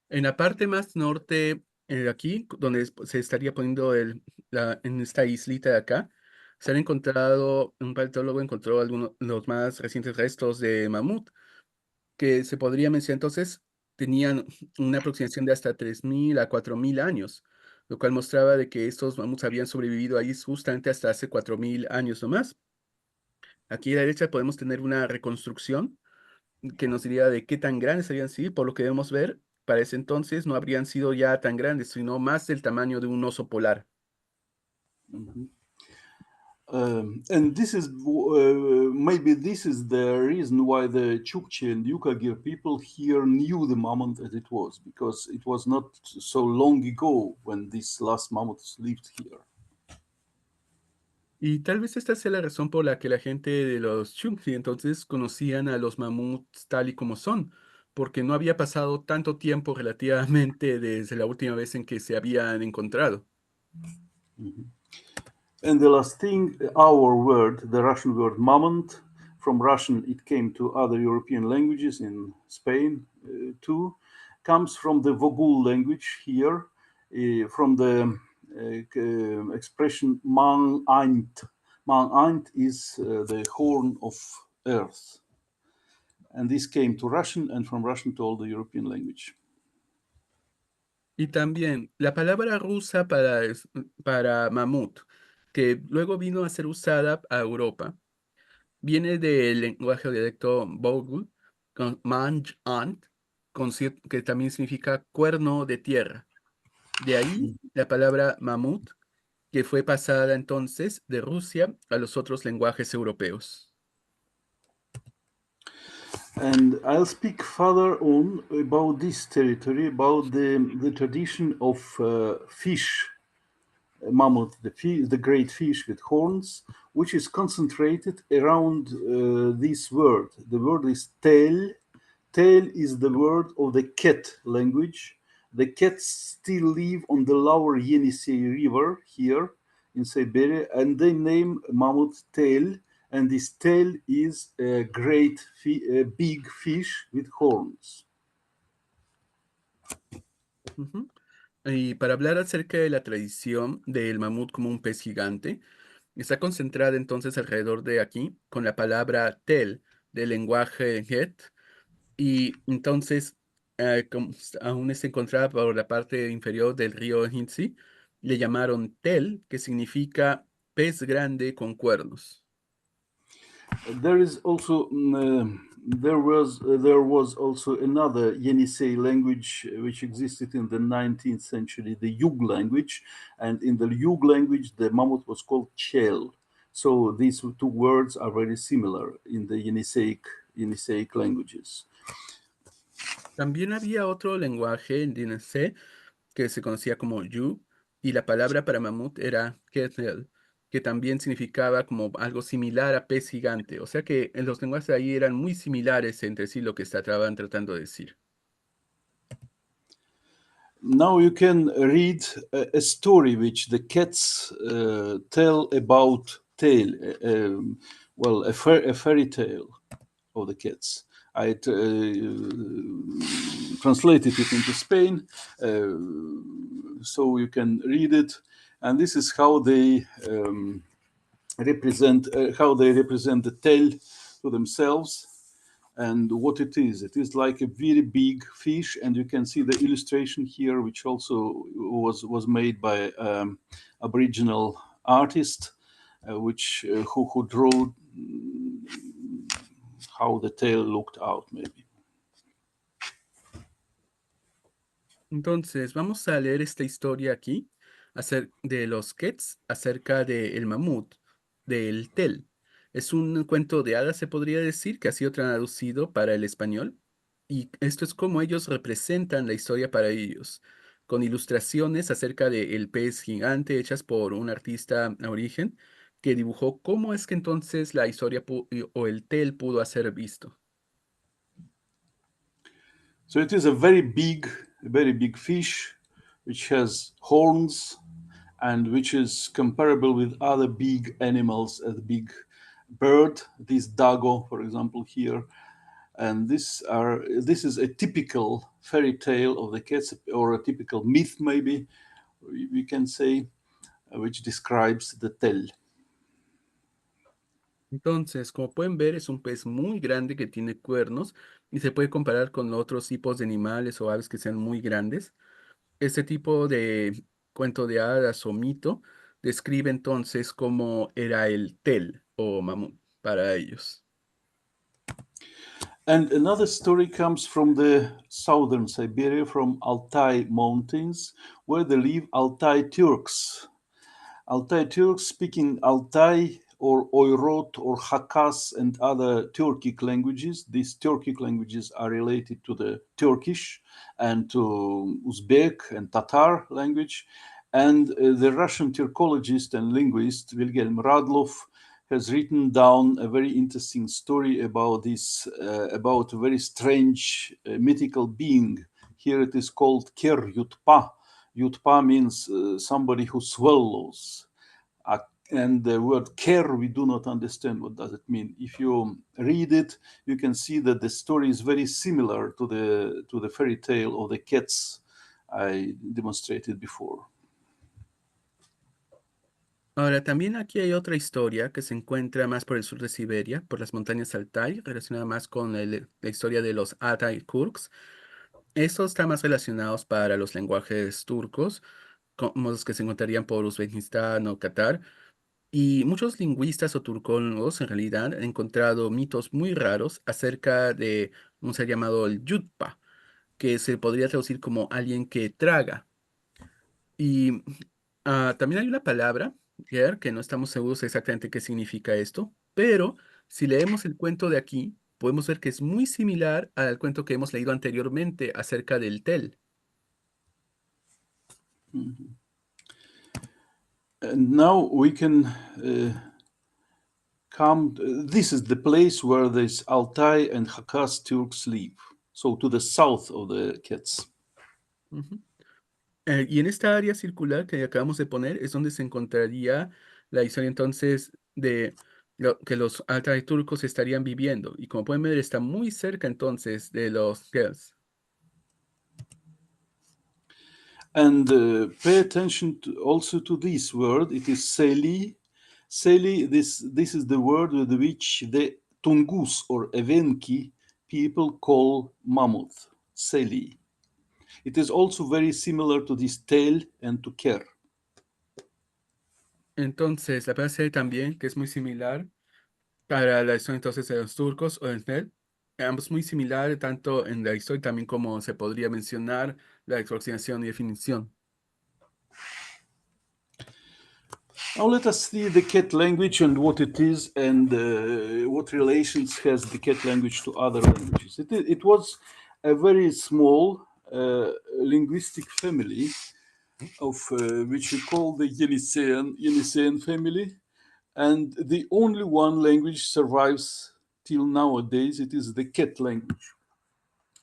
En la parte más norte, aquí, donde se estaría poniendo en esta islita de acá, se han encontrado, un paleontólogo encontró algunos, los más recientes restos de mamut. que se podría mencionar entonces tenían una aproximación de hasta 3.000 a 4.000 años, lo cual mostraba de que estos mamuts habían sobrevivido ahí justamente hasta hace 4.000 años o más. Aquí a la derecha podemos tener una reconstrucción que nos diría de qué tan grandes habían sido. Por lo que debemos ver, para ese entonces no habrían sido ya tan grandes, sino más del tamaño de un oso polar. Mhm. And this is maybe this is the reason why the Chukchi and Yukagir people here knew the mammoth as it was, because it was not so long ago when these last mammoths lived here. Y tal vez esta sea la razón por la que la gente de los Chukchi entonces conocían a los mamuts tal y como son, porque no había pasado tanto tiempo relativamente desde la última vez en que se habían encontrado. Mhm. And the last thing, our word, the Russian word mamont, from Russian it came to other European languages in Spain too, comes from the Vogul language here, from the expression mang eint. Mang eint is the horn of earth. And this came to Russian and from Russian to all the European language. Y también la palabra rusa para mamut, que luego vino a ser usada a Europa, viene del lenguaje o dialecto Vogul, con manj ant, que también significa cuerno de tierra. De ahí la palabra mamut, que fue pasada entonces de Rusia a los otros lenguajes europeos. And I'll speak further on about this territory, about the tradition of fish, mammoth, the great fish with horns, which is concentrated around this word. The word is tel. Tel is the word of the Ket language. The Kets still live on the lower Yenisei River here in Siberia, and they name mammoth Tel. And this tail is a big fish with horns. Ujú. Y para hablar acerca de la tradición del mamut como un pez gigante, está concentrada entonces alrededor de aquí con la palabra tel del lenguaje Het, y entonces aún es encontrada por la parte inferior del río Hinzi, le llamaron tel, que significa pez grande con cuernos. There is also there was also another Yenisei language which existed in the 19th century, the Yug language, and in the Yug language the mammoth was called Chel. So these two words are very similar in the Yeniseic languages. También había otro lenguaje en DNC que se conocía como Yu, y la palabra para mamut era Ketel, que también significaba como algo similar a pez gigante. O sea que en los lenguajes de ahí eran muy similares entre sí lo que estaban tratando de decir. Now you can read a story which the cats tell about tale, well, a fairy tale of the cats. I translated it into Spain, so you can read it. And this is how they represent the tale to themselves and what it is. It is like a very big fish, and you can see the illustration here, which also was made by Aboriginal artist, who drew how the tail looked out, maybe. Entonces, vamos a leer esta historia aquí de los Quets acerca del mamut, del tel. Es un cuento de hadas, se podría decir, que ha sido traducido para el español. Y esto es como ellos representan la historia para ellos, con ilustraciones acerca del pez gigante hechas por un artista a origen que dibujó cómo es que entonces la historia o el tel pudo ser visto. So it is a very big fish, which has horns and which is comparable with other big animals, a big bird, this dago, for example, here. And this is a typical fairy tale of the cats, or a typical myth, maybe we can say, which describes the tel. Entonces, como pueden ver, es un pez muy grande que tiene cuernos y se puede comparar con otros tipos de animales o aves que sean muy grandes. Este tipo de cuento de hadas o mito describe entonces cómo era el tel o mamut para ellos. And another story comes from the southern Siberia, from Altai Mountains, where they live Altai Turks. Altai Turks speaking Altai or Oyrot or Hakas and other Turkic languages. These Turkic languages are related to the Turkish and to Uzbek and Tatar language. And the Russian Turkologist and linguist Wilhelm Radloff has written down a very interesting story about this, about a very strange mythical being. Here it is called Ker Yutpa. Yutpa means somebody who swallows. And the word care, we do not understand what does it mean. If you read it, you can see that the story is very similar to the fairy tale of the cats I demonstrated before. Ahora, también aquí hay otra historia que se encuentra más por el sur de Siberia, por las montañas Altai, relacionada más con la historia de los Altai Turks. Estos están más relacionados para los lenguajes turcos, como los que se encontrarían por Uzbekistán o Qatar. Y muchos lingüistas o turcólogos en realidad han encontrado mitos muy raros acerca de un ser llamado el Yutpa, que se podría traducir como alguien que traga. Y también hay una palabra, Ger, que no estamos seguros exactamente qué significa esto, pero si leemos el cuento de aquí, podemos ver que es muy similar al cuento que hemos leído anteriormente acerca del tel. Mhm. And now we can come. This is the place where these Altai and Hakas Turks live. So to the south of the Kets. Ujú. Y en esta área circular que acabamos de poner es donde se encontraría la historia entonces de lo que los Altay turcos estarían viviendo. Y como pueden ver, está muy cerca entonces de los Gels. And pay attention also to this word. It is Seli. Seli, this is the word with which the Tungus or Evenki people call mammoth. Seli. It is also very similar to this tel and to ker. Entonces, la palabra ser también, que es muy similar para la historia entonces de los turcos o del Tel, ambos muy similar tanto en la historia también como se podría mencionar la exorcización y definición. Now let us see the Ket language and what it is and what relations has the Ket language to other languages. It was a very small linguistic family of which we call the Yeniseian family, and the only one language survives till nowadays. It is the Ket language.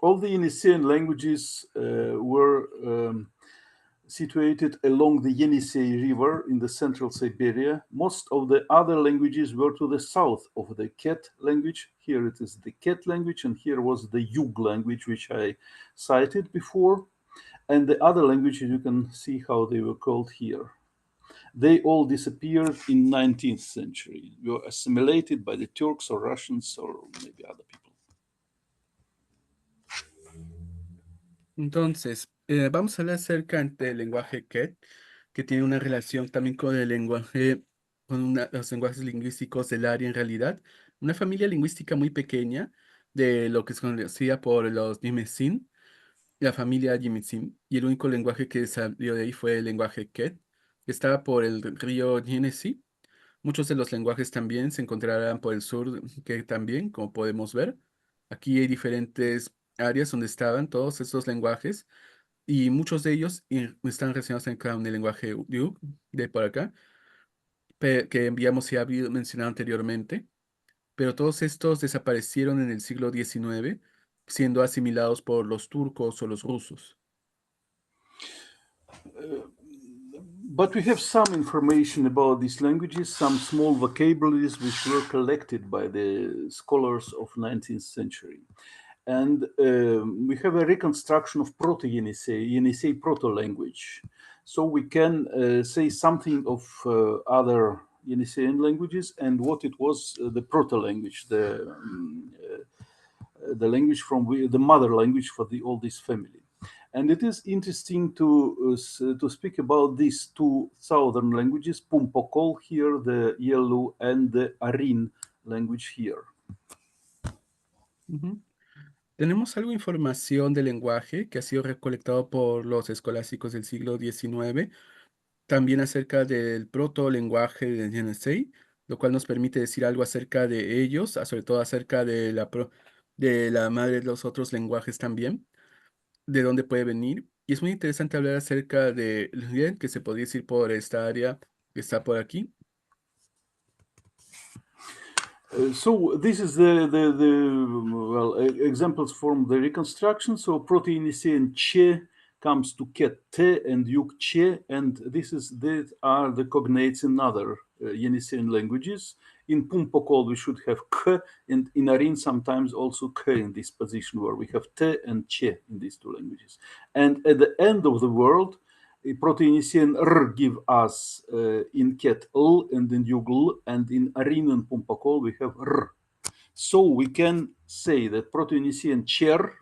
All the Yeniseian languages were situated along the Yenisei River in the central Siberia. Most of the other languages were to the south of the Ket language. Here it is the Ket language, and here was the Yug language, which I cited before. And the other languages, you can see how they were called here. They all disappeared in 19th century. They were assimilated by the Turks or Russians or maybe other people. Entonces, vamos a hablar acerca del lenguaje Ket, que tiene una relación también con el lenguaje, con los lenguajes lingüísticos del área en realidad. Una familia lingüística muy pequeña de lo que se conocía por los Nimesin, la familia Yemisin, y el único lenguaje que salió de ahí fue el lenguaje Ket, que estaba por el río Yenisei. Muchos de los lenguajes también se encontrarán por el sur, que también, como podemos ver. Aquí hay diferentes áreas donde estaban todos estos lenguajes y muchos de ellos están relacionados con el lenguaje Uruk de por acá, que enviamos y había mencionado anteriormente, pero todos estos desaparecieron en el siglo XIX, siendo asimilados por los turcos o los rusos. But we have some information about these languages, some small vocabularies which were collected by the scholars of 19th century. And we have a reconstruction of Proto-Yenisei Proto-language. So we can say something of other Yeniseian languages, and what it was the proto-language, the language from the mother language for all this family. And it is interesting to speak about these two southern languages, Pumpokol here, the yellow, and the Arin language here. Ujú. Tenemos algo de información del lenguaje que ha sido recolectado por los escolásticos del siglo XIX, también acerca del proto-lenguaje de Yenisei, lo cual nos permite decir algo acerca de ellos, sobre todo acerca de de la madre de los otros lenguajes también, de dónde puede venir. Y es muy interesante hablar acerca de Lien, que se podría decir por esta área que está por aquí. So this is examples from the reconstruction. So Proto-Yeniseian che comes to ket te and yuk che, and these are the cognates in other Yeniseian languages. In Pumpokol we should have k, and in Arin sometimes also k in this position where we have te and che in these two languages. And at the end of the world, Proto-Yeniseian r give us in ket l and in yugl, and in Arin and Pumpokol we have r. So we can say that Proto-Yeniseian cher,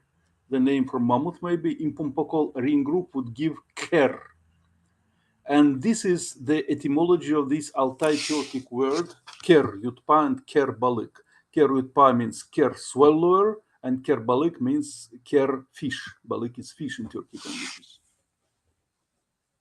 the name for mammoth maybe, in Pumpokol Arin group would give ker. And this is the etymology of this Altai Turkic word, ker yutpa and ker balik. Ker yutpa means ker swallower, and ker balik means ker fish. Balik is fish in Turkic languages.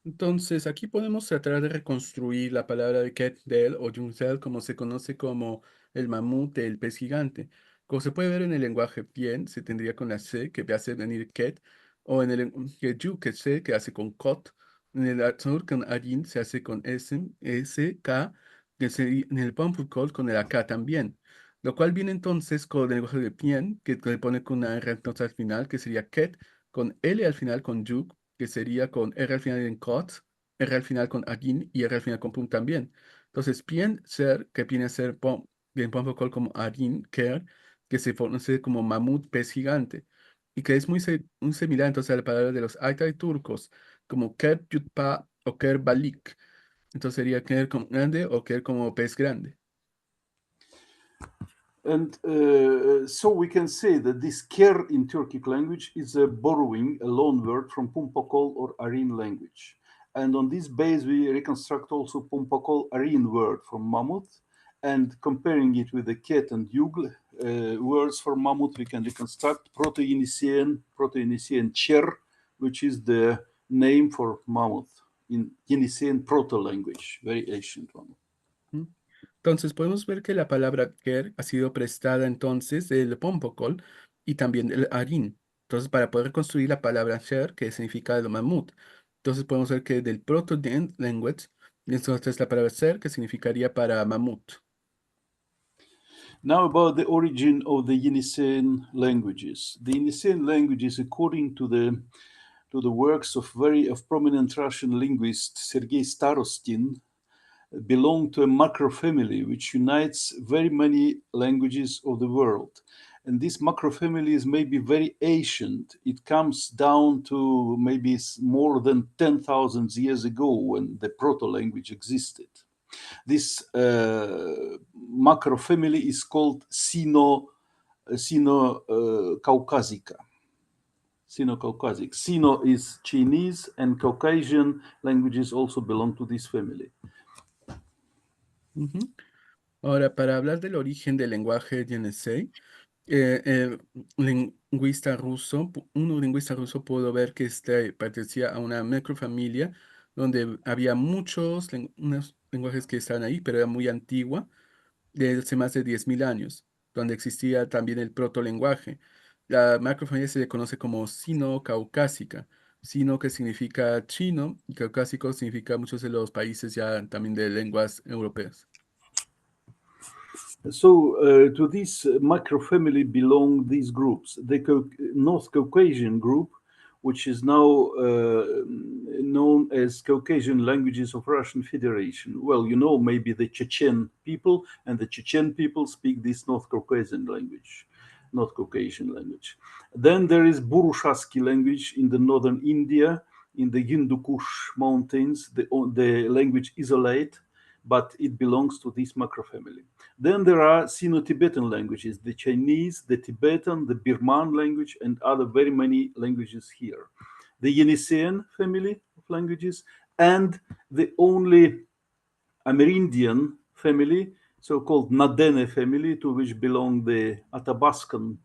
Entonces, aquí podemos tratar de reconstruir la palabra de Ketdel o Yunzel, como se conoce como el mamut, el pez gigante. Como se puede ver en el lenguaje Pien, se tendría con la C, que hace venir Ket, o en el Yu, que C, que hace con Kot. En el Azur con Ayin se hace con S, K, en el Pampukol con el AK también. Lo cual viene entonces con el lenguaje de Pien, que le pone con una R entonces al final, que sería Ket, con L al final con Yuk, que sería con R al final en Kot, R al final con Agin y R al final con Pum también. Entonces, Pien ser, que viene a ser bien Pompocol como Agin, Ker, que se conoce como mamut, pez gigante, y que es muy similar entonces a la palabra de los Altai turcos, como Ker Yutpa o Ker Balik. Entonces sería Ker como grande o Ker como pez grande. And so we can say that this ker in Turkic language is a borrowing, a loan word from Pumpokol or Arin language. And on this base, we reconstruct also Pumpokol Arin word from mammoth, and comparing it with the ket and yugl words for mammoth, we can reconstruct Proto-Yeniseian cher, which is the name for mammoth in Yeniseian proto-language, very ancient one. Entonces podemos ver que la palabra Ker ha sido prestada entonces del Pompocol y también del Arin. Entonces para poder construir la palabra Sher, que significa el mamut. Entonces podemos ver que del Proto-Language, entonces la palabra Ser, que significaría para mamut. Now about the origin of the Yeniseian languages. The Yeniseian languages, according to the works of prominent Russian linguist Sergei Starostin, belong to a macrofamily which unites very many languages of the world. And this macrofamily is maybe very ancient. It comes down to maybe more than 10,000 years ago when the proto-language existed. This macrofamily is called Sino-Caucasica. Sino-Caucasic. Sino is Chinese, and Caucasian languages also belong to this family. Ahora, para hablar del origen del lenguaje Yenisei, un lingüista ruso pudo ver que pertenecía a una macrofamilia donde había unos lenguajes que estaban ahí, pero era muy antigua, de hace más de 10.000 años, donde existía también el protolenguaje. La macrofamilia se le conoce como sino-caucásica, sino que significa chino y caucásico significa muchos de los países ya también de lenguas europeas. So to this macrofamily belong these groups. The North Caucasian group, which is now known as Caucasian Languages of Russian Federation. Well, you know, maybe the Chechen people, and the Chechen people speak this North Caucasian language, North Caucasian language. Then there is Burushaski language in the northern India, in the Hindu Kush mountains. The language isolate, but it belongs to this macrofamily. Then there are Sino-Tibetan languages, the Chinese, the Tibetan, the Birman language, and other very many languages here. The Yeniseian family of languages, and the only Amerindian family, so-called Nadene family, to which belong the Athabascan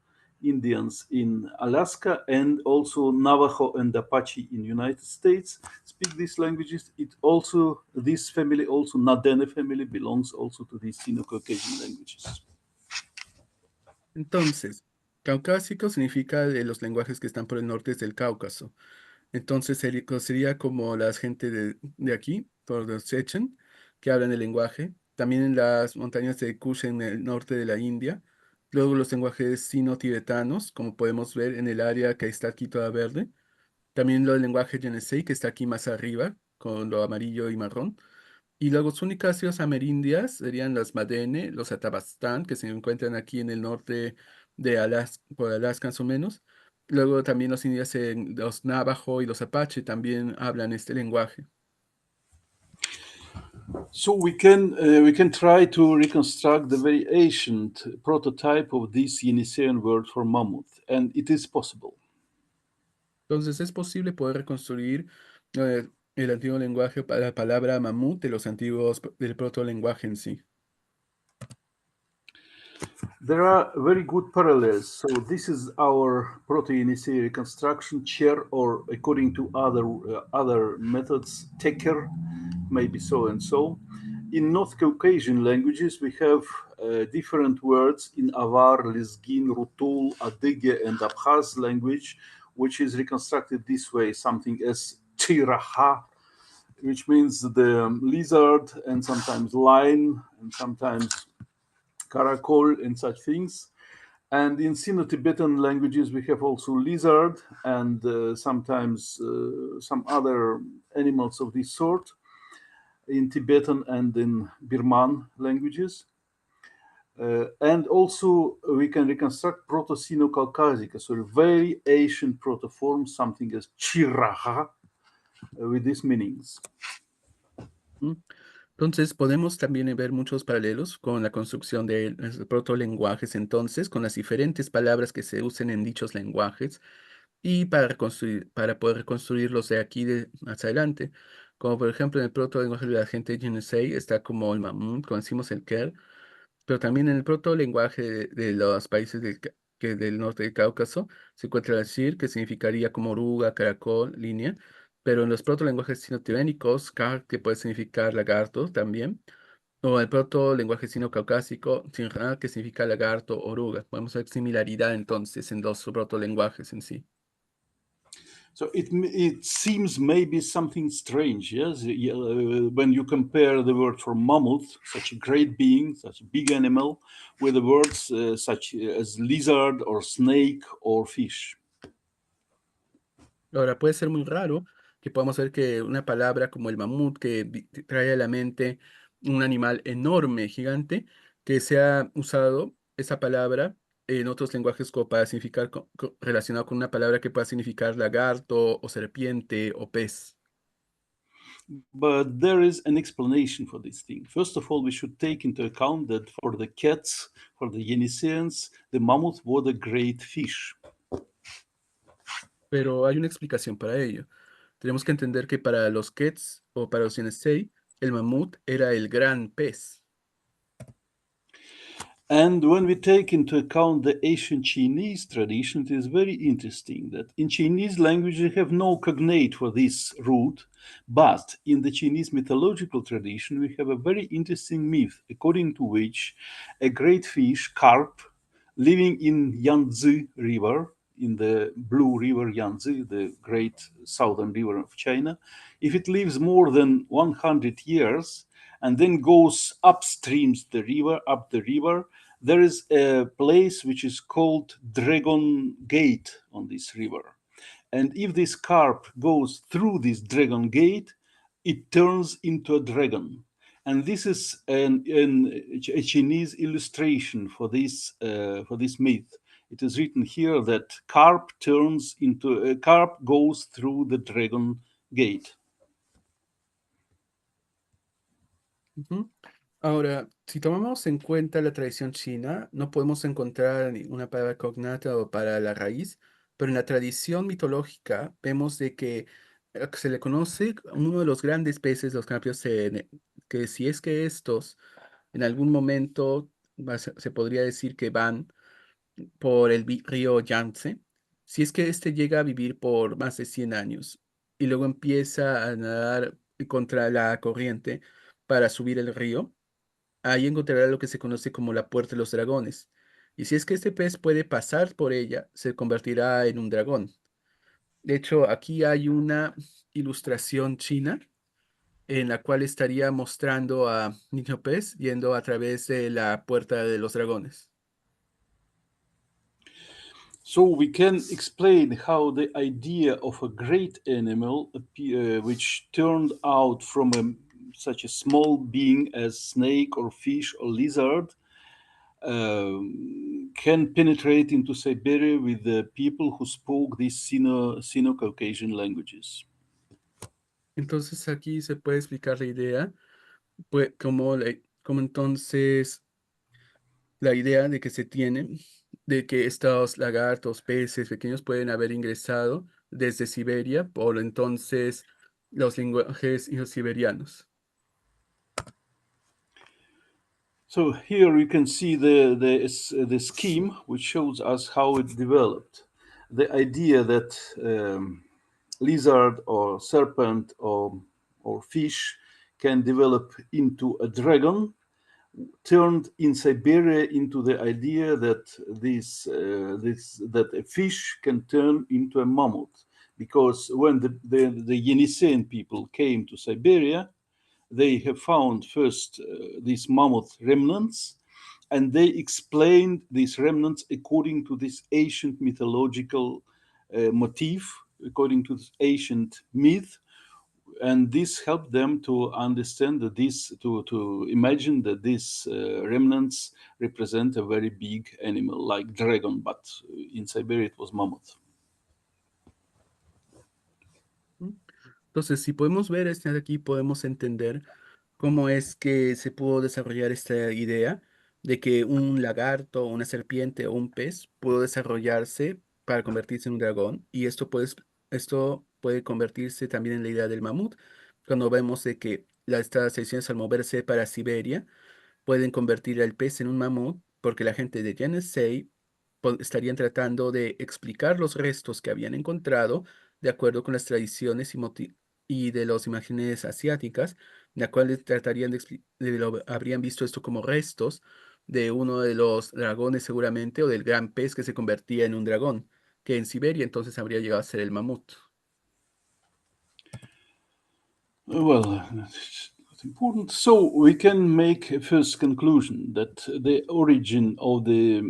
Indians in Alaska, and also Navajo and Apache in United States speak these languages. This family, also Nadene family, belongs also to these Sino-Caucasian languages. Entonces, caucásico significa de los lenguajes que están por el norte del Cáucaso. Entonces sería como la gente de aquí, por los Chechen, que hablan el lenguaje. También en las montañas de Kush en el norte de la India. Luego los lenguajes sino-tibetanos, como podemos ver en el área que está aquí toda verde. También los lenguajes Yenisei, que está aquí más arriba, con lo amarillo y marrón. Y luego sus únicas ciudades amerindias serían las Madene, los Athabascan, que se encuentran aquí en el norte de Alaska, por Alaska más o menos. Luego también los indios, los Navajo y los Apache también hablan este lenguaje. So we can try to reconstruct the very ancient prototype of this Yeniseian word for mammoth, and it is possible. Entonces es posible poder reconstruir el antiguo lenguaje para la palabra mamut de los antiguos, del protolenguaje en sí. There are very good parallels. So this is our Proto-Yenisei reconstruction chair, or according to other methods, teker, maybe so and so. In North Caucasian languages, we have different words in Avar, Lezgin, Rutul, Adyge, and Abkhaz language, which is reconstructed this way, something as Tiraha, which means the lizard, and sometimes lion, and sometimes Karakol and such things. And in Sino-Tibetan languages, we have also lizard and sometimes some other animals of this sort in Tibetan and in Birman languages. And also we can reconstruct Proto-Sino-Caucasic, so a very ancient protoform, something as Chiraha, with these meanings. Entonces, podemos también ver muchos paralelos con la construcción de los protolenguajes, entonces, con las diferentes palabras que se usen en dichos lenguajes y para poder reconstruirlos de aquí hacia adelante. Como por ejemplo en el protolenguaje de la gente Yenisei está como el mamut, como decimos el ker, pero también en el protolenguaje de los países del norte del Cáucaso se encuentra el shir, que significaría como oruga, caracol, línea. Pero en los protolenguajes sino-tibetánicos, kar, que puede significar lagarto también, o el protolenguaje sino-caucásico, tinra, que significa lagarto, oruga. Podemos ver similaridad entonces en dos protolenguajes en sí. So it seems maybe something strange, yes, when you compare the word for mammoth, such a great being, such a big animal, with the words such as lizard or snake or fish. Ahora, puede ser muy raro que podamos ver que una palabra como el mamut, que trae a la mente un animal enorme, gigante, que se ha usado esa palabra en otros lenguajes como para significar, relacionado con una palabra que pueda significar lagarto o serpiente o pez. But there is an explanation for this thing. First of all, we should take into account that for the cats, for the Yeniseians, the mammoth was a great fish. Pero hay una explicación para ello. Tenemos que entender que para los Quets o para los Yenisei, el mamut era el gran pez. And when we take into account the ancient Chinese tradition, it is very interesting that in Chinese language they have no cognate for this root, but in the Chinese mythological tradition we have a very interesting myth according to which a great fish, carp, living in Yangtze River, in the Blue River Yangtze, the great southern river of China, if it lives more than 100 years, and then goes upstreams up the river, there is a place which is called Dragon Gate on this river. And if this carp goes through this Dragon Gate, it turns into a dragon. And this is a Chinese illustration for this myth. It is written here that carp goes through the Dragon Gate. Ujú. Ahora, si tomamos en cuenta la tradición china, no podemos encontrar una palabra cognata o para la raíz, pero en la tradición mitológica vemos de que se le conoce como uno de los grandes peces, los campios, que si es que estos en algún momento se podría decir que van por el río Yangtze, si es que éste llega a vivir por más de 100 años y luego empieza a nadar contra la corriente para subir el río, ahí encontrará lo que se conoce como la Puerta de los Dragones. Y si es que este pez puede pasar por ella, se convertirá en un dragón. De hecho, aquí hay una ilustración china en la cual estaría mostrando a Niño Pez yendo a través de la Puerta de los Dragones. So we can explain how the idea of a great animal, which turned out from such a small being as snake or fish or lizard, can penetrate into Siberia with the people who spoke these Sino-Caucasian languages. Entonces aquí se puede explicar la idea, pues como entonces la idea de que se tiene de que estos lagartos, peces pequeños pueden haber ingresado desde Siberia por entonces los lenguajes siberianos. So here you can see the scheme, which shows us how it developed. The idea that lizard or serpent or fish can develop into a dragon turned in Siberia into the idea that that a fish can turn into a mammoth, because when the Yeniseian people came to Siberia, they have found first these mammoth remnants, and they explained these remnants according to this ancient mythological motif, according to this ancient myth, and this helped them to understand that to imagine that these remnants represent a very big animal like dragon, but in Siberia it was mammoth. Entonces, si podemos ver este de aquí, podemos entender cómo es que se pudo desarrollar esta idea de que un lagarto, una serpiente o un pez pudo desarrollarse para convertirse en un dragón. Y esto puede convertirse también en la idea del mamut, cuando vemos de que estas secciones al moverse para Siberia pueden convertir al pez en un mamut, porque la gente de Yenisei estarían tratando de explicar los restos que habían encontrado de acuerdo con las tradiciones y de las imágenes asiáticas, la cual tratarían habrían visto esto como restos de uno de los dragones seguramente, o del gran pez que se convertía en un dragón, que en Siberia entonces habría llegado a ser el mamut. Well, that's not important. So we can make a first conclusion that the origin of the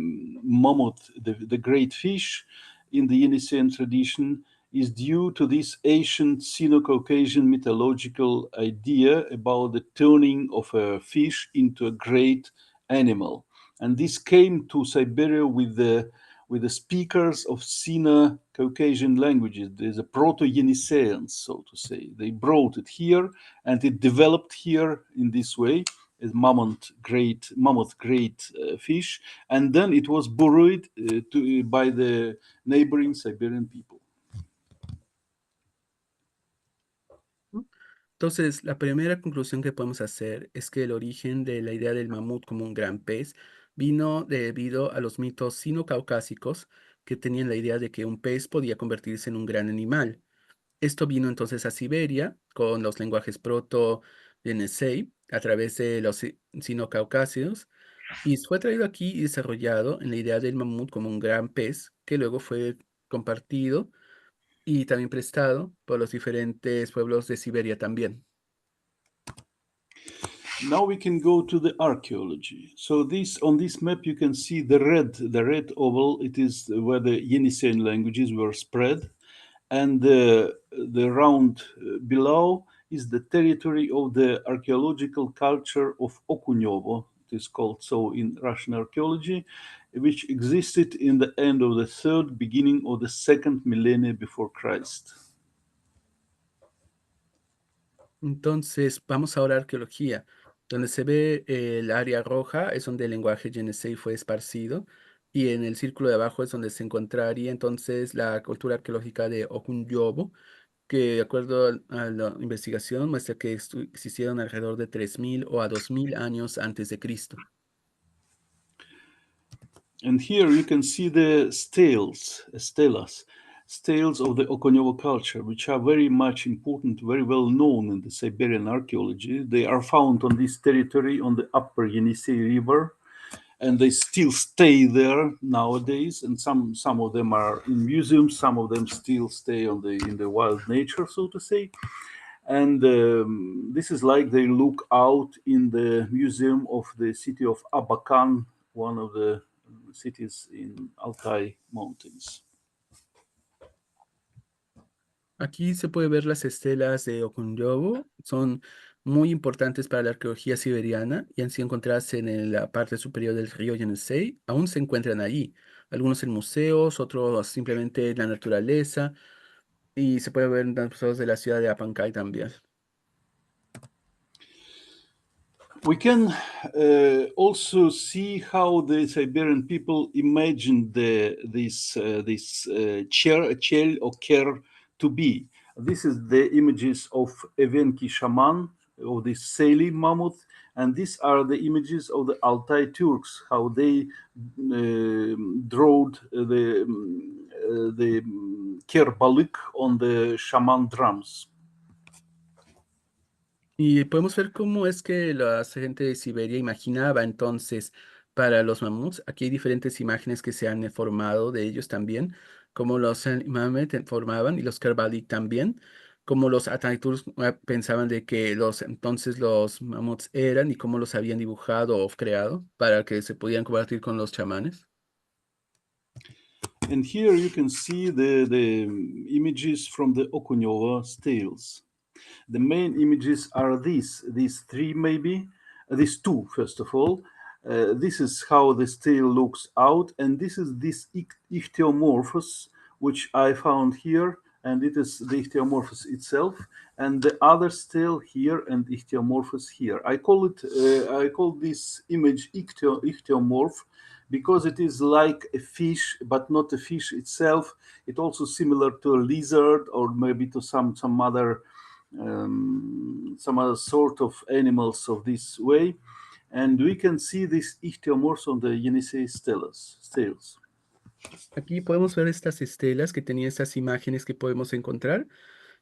mammoth, the great fish, in the Yeniseian tradition is due to this ancient Sino-Caucasian mythological idea about the turning of a fish into a great animal, and this came to Siberia with the speakers of Sino-Caucasian languages. There's a Proto-Yeniseians, so to say. They brought it here, and it developed here in this way as mammoth great fish, and then it was buried by the neighboring Siberian people. Entonces, la primera conclusión que podemos hacer es que el origen de la idea del mamut como un gran pez vino debido a los mitos sino-caucásicos que tenían la idea de que un pez podía convertirse en un gran animal. Esto vino entonces a Siberia con los lenguajes proto-Yenisei a través de los sino-caucásidos y fue traído aquí y desarrollado en la idea del mamut como un gran pez que luego fue compartido y también prestado por los diferentes pueblos de Siberia también. Now we can go to the archaeology. So this on this map you can see the red oval. It is where the Yeniseian languages were spread, and the round below is the territory of the archaeological culture of Okunyovo. It is called so in Russian archaeology, which existed in the end of the third, beginning of the second millennia before Christ. Entonces, vamos ahora a arqueología. Donde se ve el área roja es donde el lenguaje Yenisei fue esparcido y en el círculo de abajo es donde se encontraría entonces la cultura arqueológica de Okunyobo, que de acuerdo a la investigación muestra que existieron alrededor de 3000 o a 2000 años antes de Cristo. And here you can see the stelas of the Okonyovo culture, which are very much important, very well known in the Siberian archaeology. They are found on this territory on the upper Yenisei River, and they still stay there nowadays. And some of them are in museums, some of them still stay in the wild nature, so to say. And this is like they look out in the museum of the city of Abakan, one of the cities in Altai Mountains. Aquí se puede ver las estelas de Okunyobo, son muy importantes para la arqueología siberiana y han sido encontradas en la parte superior del río Yenisei. Aún se encuentran allí, algunos en museos, otros simplemente en la naturaleza y se puede ver en los museos de la ciudad de Apancay también. We can also see how the Siberian people imagined this chel or ker to be. This is the images of Evenki shaman, of the Seli mammoth, and these are the images of the Altai Turks, how they drawed the kerbalik on the shaman drums. Y podemos ver cómo es que la gente de Siberia imaginaba entonces para los mamuts. Aquí hay diferentes imágenes que se han formado de ellos también, como los Mamet formaban y los Kerbalik también, como los Ataturks pensaban de que entonces los mamuts eran y cómo los habían dibujado o creado para que se pudieran combatir con los chamanes. And here you can see the images from the Okunyova stales. The main images are these three maybe, these two first of all. This is how the stele looks out, and this is this ichthyomorphos, which I found here, and it is the ichthyomorphos itself, and the other stele here and ichthyomorphos here. I call this image ichthyomorph because it is like a fish, but not a fish itself. It also similar to a lizard or maybe to some other sort of animals of this way. And we can see this ichthyomorphs on the Yenisei stales. Aquí podemos ver estas estelas que tenían estas imágenes que podemos encontrar,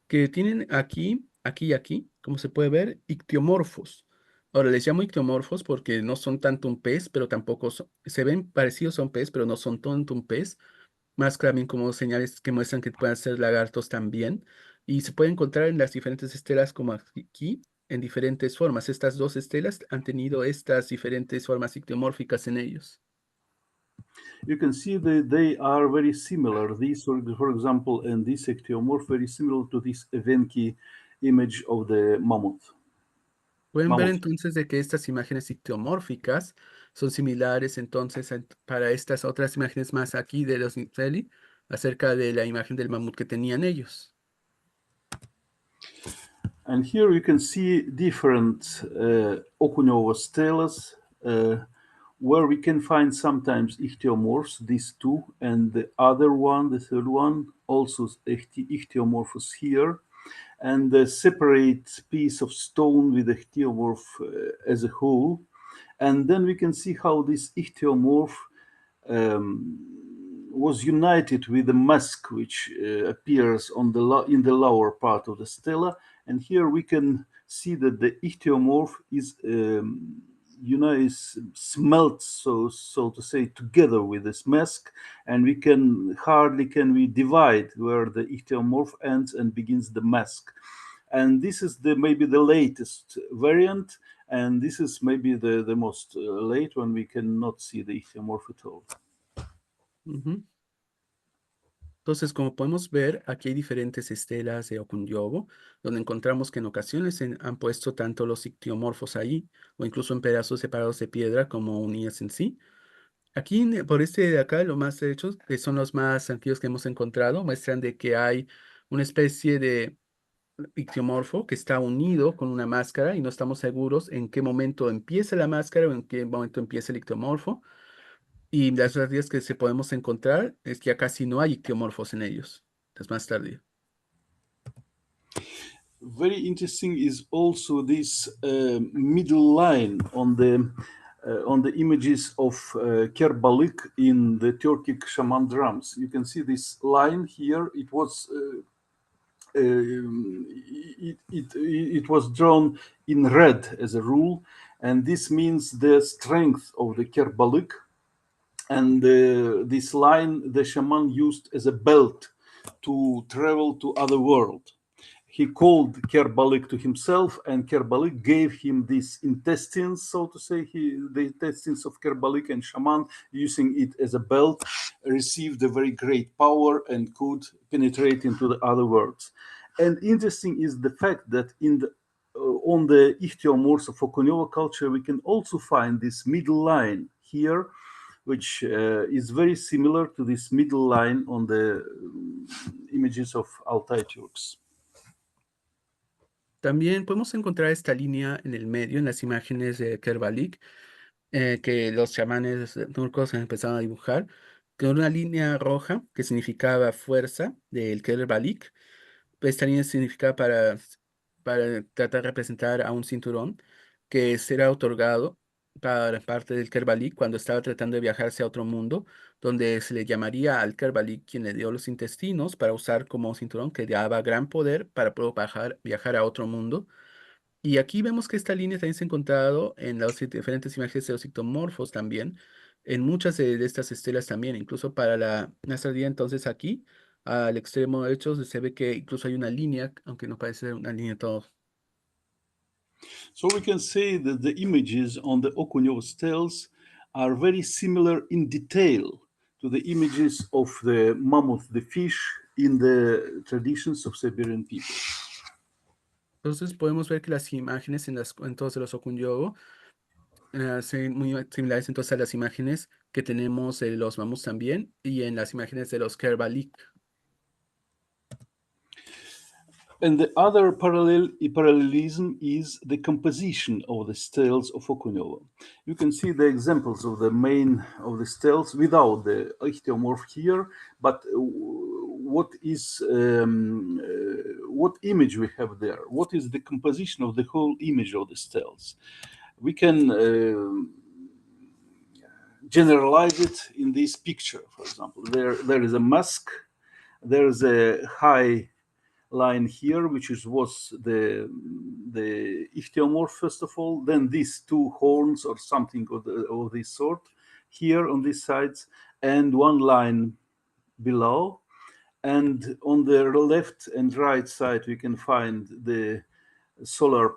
que tienen aquí, aquí y aquí, como se puede ver, ictiomorfos. Ahora les llamo ictiomorfos porque no son tanto un pez, pero tampoco se ven parecidos a un pez, pero no son tanto un pez. Más también como señales que muestran que pueden ser lagartos también. Y se puede encontrar en las diferentes estelas como aquí, en diferentes formas. Estas dos estelas han tenido estas diferentes formas ictiomórficas en ellos. You can see that they are very similar. These, for example, and this ichthyomorph very similar to this Evenki image of the mammoth. Pueden ver entonces de que estas imágenes ictiomórficas son similares entonces para estas otras imágenes más aquí de los Nitzeli acerca de la imagen del mamut que tenían ellos. And here you can see different Okunyova stelas where we can find sometimes ichthyomorphs, these two, and the other one, the third one, also ichthyomorphs here, and a separate piece of stone with the ichthyomorph as a whole. And then we can see how this ichthyomorph was united with the mask which appears on in the lower part of the stela. And here we can see that the ichthyomorph is is smelt, so to say, together with this mask, and we can hardly divide where the ichthyomorph ends and begins the mask. And this is maybe the latest variant, and this is maybe the most late when we cannot see the ichthyomorph at all. Entonces, como podemos ver, aquí hay diferentes estelas de Okunyobo, donde encontramos que en ocasiones han puesto tanto los ictiomorfos ahí, o incluso en pedazos separados de piedra como unidas en sí. Aquí, por este de acá, lo más hechos, que son los más antiguos que hemos encontrado, muestran de que hay una especie de ictiomorfo que está unido con una máscara y no estamos seguros en qué momento empieza la máscara o en qué momento empieza el ictiomorfo. Y las rápidas que se podemos encontrar es que ya casi no hay ictiomorfos en ellos. Es más tardío. Very interesting is also this middle line on the images of Kerbalik in the Turkic shaman drums. You can see this line here. It was it was drawn in red as a rule, and this means the strength of the Kerbalik. And this line the shaman used as a belt to travel to other world. He called Kerbalik to himself, and Kerbalik gave him these intestines, so to say. The intestines of Kerbalik, and shaman, using it as a belt, received a very great power and could penetrate into the other worlds. And interesting is the fact that on the ichthyosaurs of Okonyowa culture, we can also find this middle line here, which is very similar to this middle line on the images of Altai Turks. También podemos encontrar esta línea en el medio, en las imágenes de Kerbalik, que los chamanes turcos empezaron a dibujar, con una línea roja que significaba fuerza del Kerbalik. Esta línea significaba para tratar de representar a un cinturón que será otorgado para parte del Kerbalik cuando estaba tratando de viajarse a otro mundo, donde se le llamaría al Kerbalik quien le dio los intestinos para usar como cinturón que daba gran poder para poder viajar a otro mundo. Y aquí vemos que esta línea también se ha encontrado en las diferentes imágenes de los ictomorfos también, en muchas de estas estelas también, incluso para la nastradía. Entonces aquí, al extremo derecho, se ve que incluso hay una línea, aunque no parece una línea todo. So we can say that the images on the Okonyowa steles are very similar in detail to the images of the mammoth, the fish, in the traditions of Siberian people. Entonces podemos ver que las imágenes en las cuentos de los Okunyogo son muy similares entonces a las imágenes que tenemos de los mamuts también y en las imágenes de los Kerbalik. And the other parallelism is the composition of the steles of Okonyowa. You can see the examples of the steles without the ichthyomorph here, but what image we have there? What is the composition of the whole image of the steles? We can generalize it in this picture. For example, there is a mask, there is a high line here, which was the ichthyomorph first of all, then these two horns or something of this sort here on these sides, and one line below. And on the left and right side, we can find the solar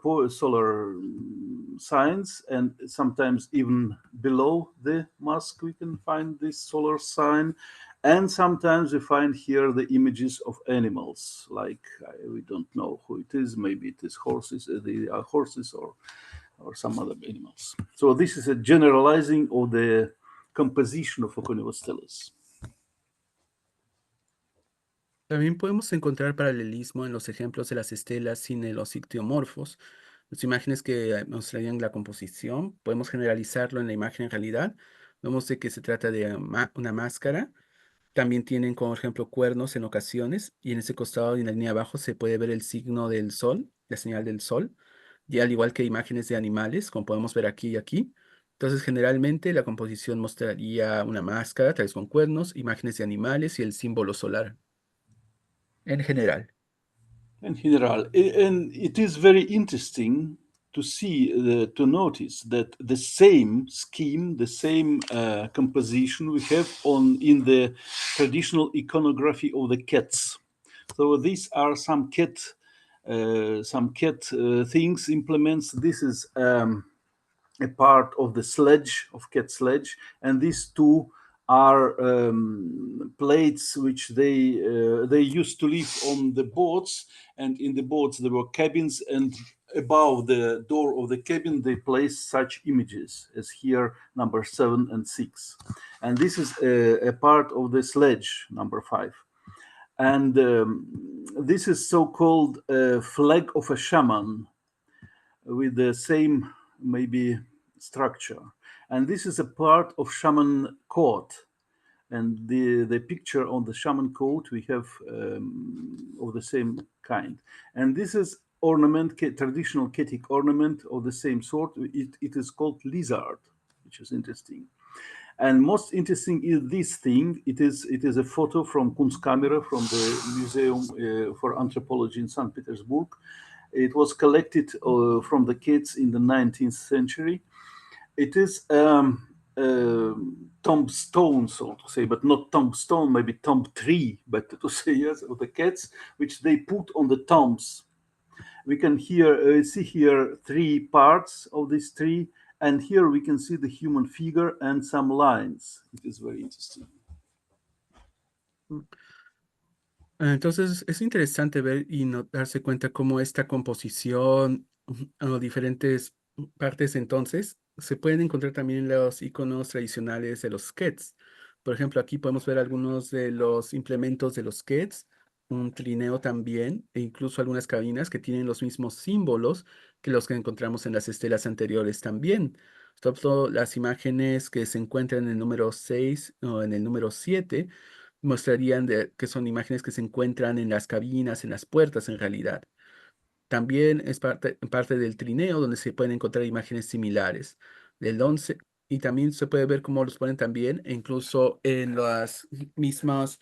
signs, and sometimes even below the mask we can find this solar sign. And sometimes we find here the images of animals, like we don't know who it is. Maybe it is horses, they are horses or some other animals. So this is a generalizing of the composition of Okonyowa steles. También podemos encontrar paralelismo en los ejemplos de las estelas sin los ictiomorfos. Las imágenes que mostrarían la composición, podemos generalizarlo en la imagen en realidad. Vemos de que se trata de una máscara. También tienen como ejemplo cuernos en ocasiones y en ese costado y en la línea abajo se puede ver el signo del sol, la señal del sol, y al igual que imágenes de animales, como podemos ver aquí y aquí. Entonces, generalmente la composición mostraría una máscara, tal vez con cuernos, imágenes de animales y el símbolo solar. En general. In general, and it is very interesting to see, to notice that the same scheme, the same composition we have in the traditional iconography of the cats. So these are some cat things, implements. This is a part of the sledge, of cat sledge, and these two are plates which they used to live on the boats, and in the boats there were cabins, and above the door of the cabin they placed such images as here number 7 and 6, and this is a part of the sledge number 5. And this is so-called flag of a shaman with the same maybe structure. And this is a part of shaman coat. And the picture on the shaman coat we have of the same kind. And this is ornament, traditional Ketic ornament of the same sort. It is called lizard, which is interesting. And most interesting is this thing. It is a photo from Kunstkamera, from the Museum for Anthropology in St. Petersburg. It was collected from the kids in the 19th century. It is tombstone, so to say, but not tombstone, maybe tomb tree, but to say yes, of the cats, which they put on the tombs. We can see here three parts of this tree, and here we can see the human figure and some lines. It is very interesting. Entonces es interesante ver y darse cuenta cómo esta composición o diferentes partes entonces se pueden encontrar también en los iconos tradicionales de los Quets. Por ejemplo, aquí podemos ver algunos de los implementos de los Quets, un trineo también, e incluso algunas cabinas que tienen los mismos símbolos que los que encontramos en las estelas anteriores también. Todo las imágenes que se encuentran en el número 6 o en el número 7 mostrarían que son imágenes que se encuentran en las cabinas, en las puertas en realidad. También es parte del trineo donde se pueden encontrar imágenes similares. Del 11 y también se puede ver cómo los ponen también, e incluso en las mismas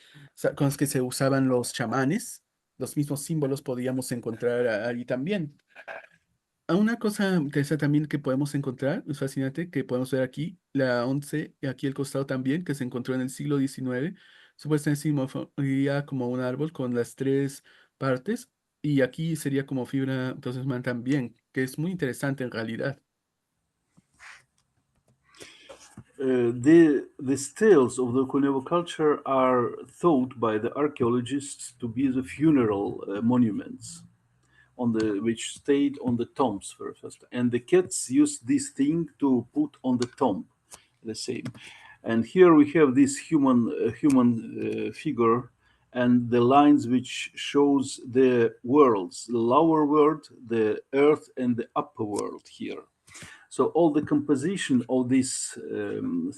con las que se usaban los chamanes, los mismos símbolos podíamos encontrar ahí también. Una cosa interesante también que podemos encontrar, es fascinante, que podemos ver aquí, la 11 y aquí el costado también, que se encontró en el siglo XIX, supuestamente sería como un árbol con las tres partes, y aquí sería como fibra, entonces man también, que es muy interesante en realidad. The steles of the Kunevo culture are thought by the archaeologists to be the funeral monuments on the which stayed on the tombs first, and the cats used this thing to put on the tomb, the same. And here we have this human figure, and the lines which shows the worlds, the lower world, the earth, and the upper world here. So all the composition of this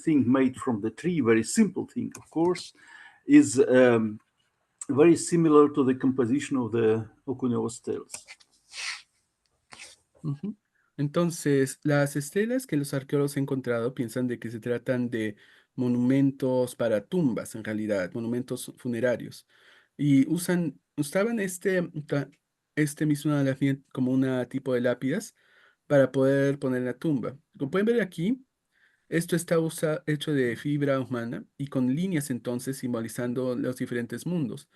thing made from the tree, very simple thing, of course, is very similar to the composition of the Okunewa steles. Ujú. Entonces, las estelas que los arqueólogos han encontrado piensan de que se tratan de monumentos para tumbas, en realidad, monumentos funerarios. Y usaban este mismo como una tipo de lápidas para poder poner la tumba. Como pueden ver aquí, esto está hecho de fibra humana y con líneas entonces simbolizando los diferentes mundos,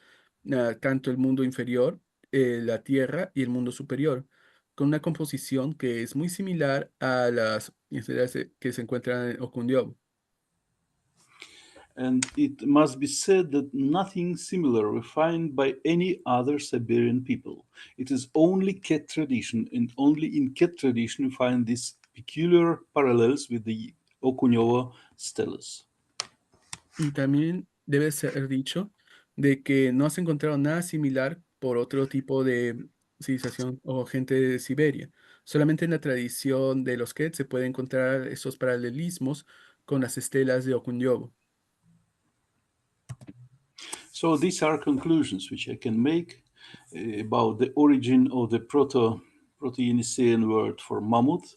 tanto el mundo inferior, la tierra y el mundo superior, con una composición que es muy similar a las piedras que se encuentran en Okundiov. And it must be said that nothing similar we find by any other Siberian people. It is only Ket tradition, and only in Ket tradition we find these peculiar parallels with the Okunewa steles. Y también debe ser dicho de que no se ha encontrado nada similar por otro tipo de civilización o gente de Siberia. Solamente en la tradición de los Quets se puede encontrar esos paralelismos con las estelas de Okunyobo. So these are conclusions which I can make about the origin of the Proto-Yeniseian word for mammoth,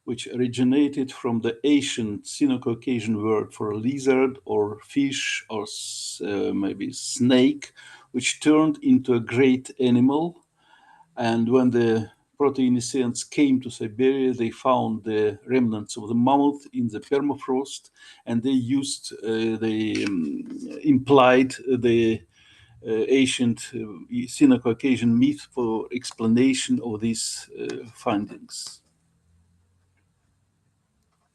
which originated from the ancient Sino-Caucasian word for lizard or fish or maybe snake, which turned into a great animal. And when the Proto-Yeniseians came to Siberia, they found the remnants of the mammoth in the permafrost, and they implied the ancient Sino-Caucasian myth for explanation of these findings.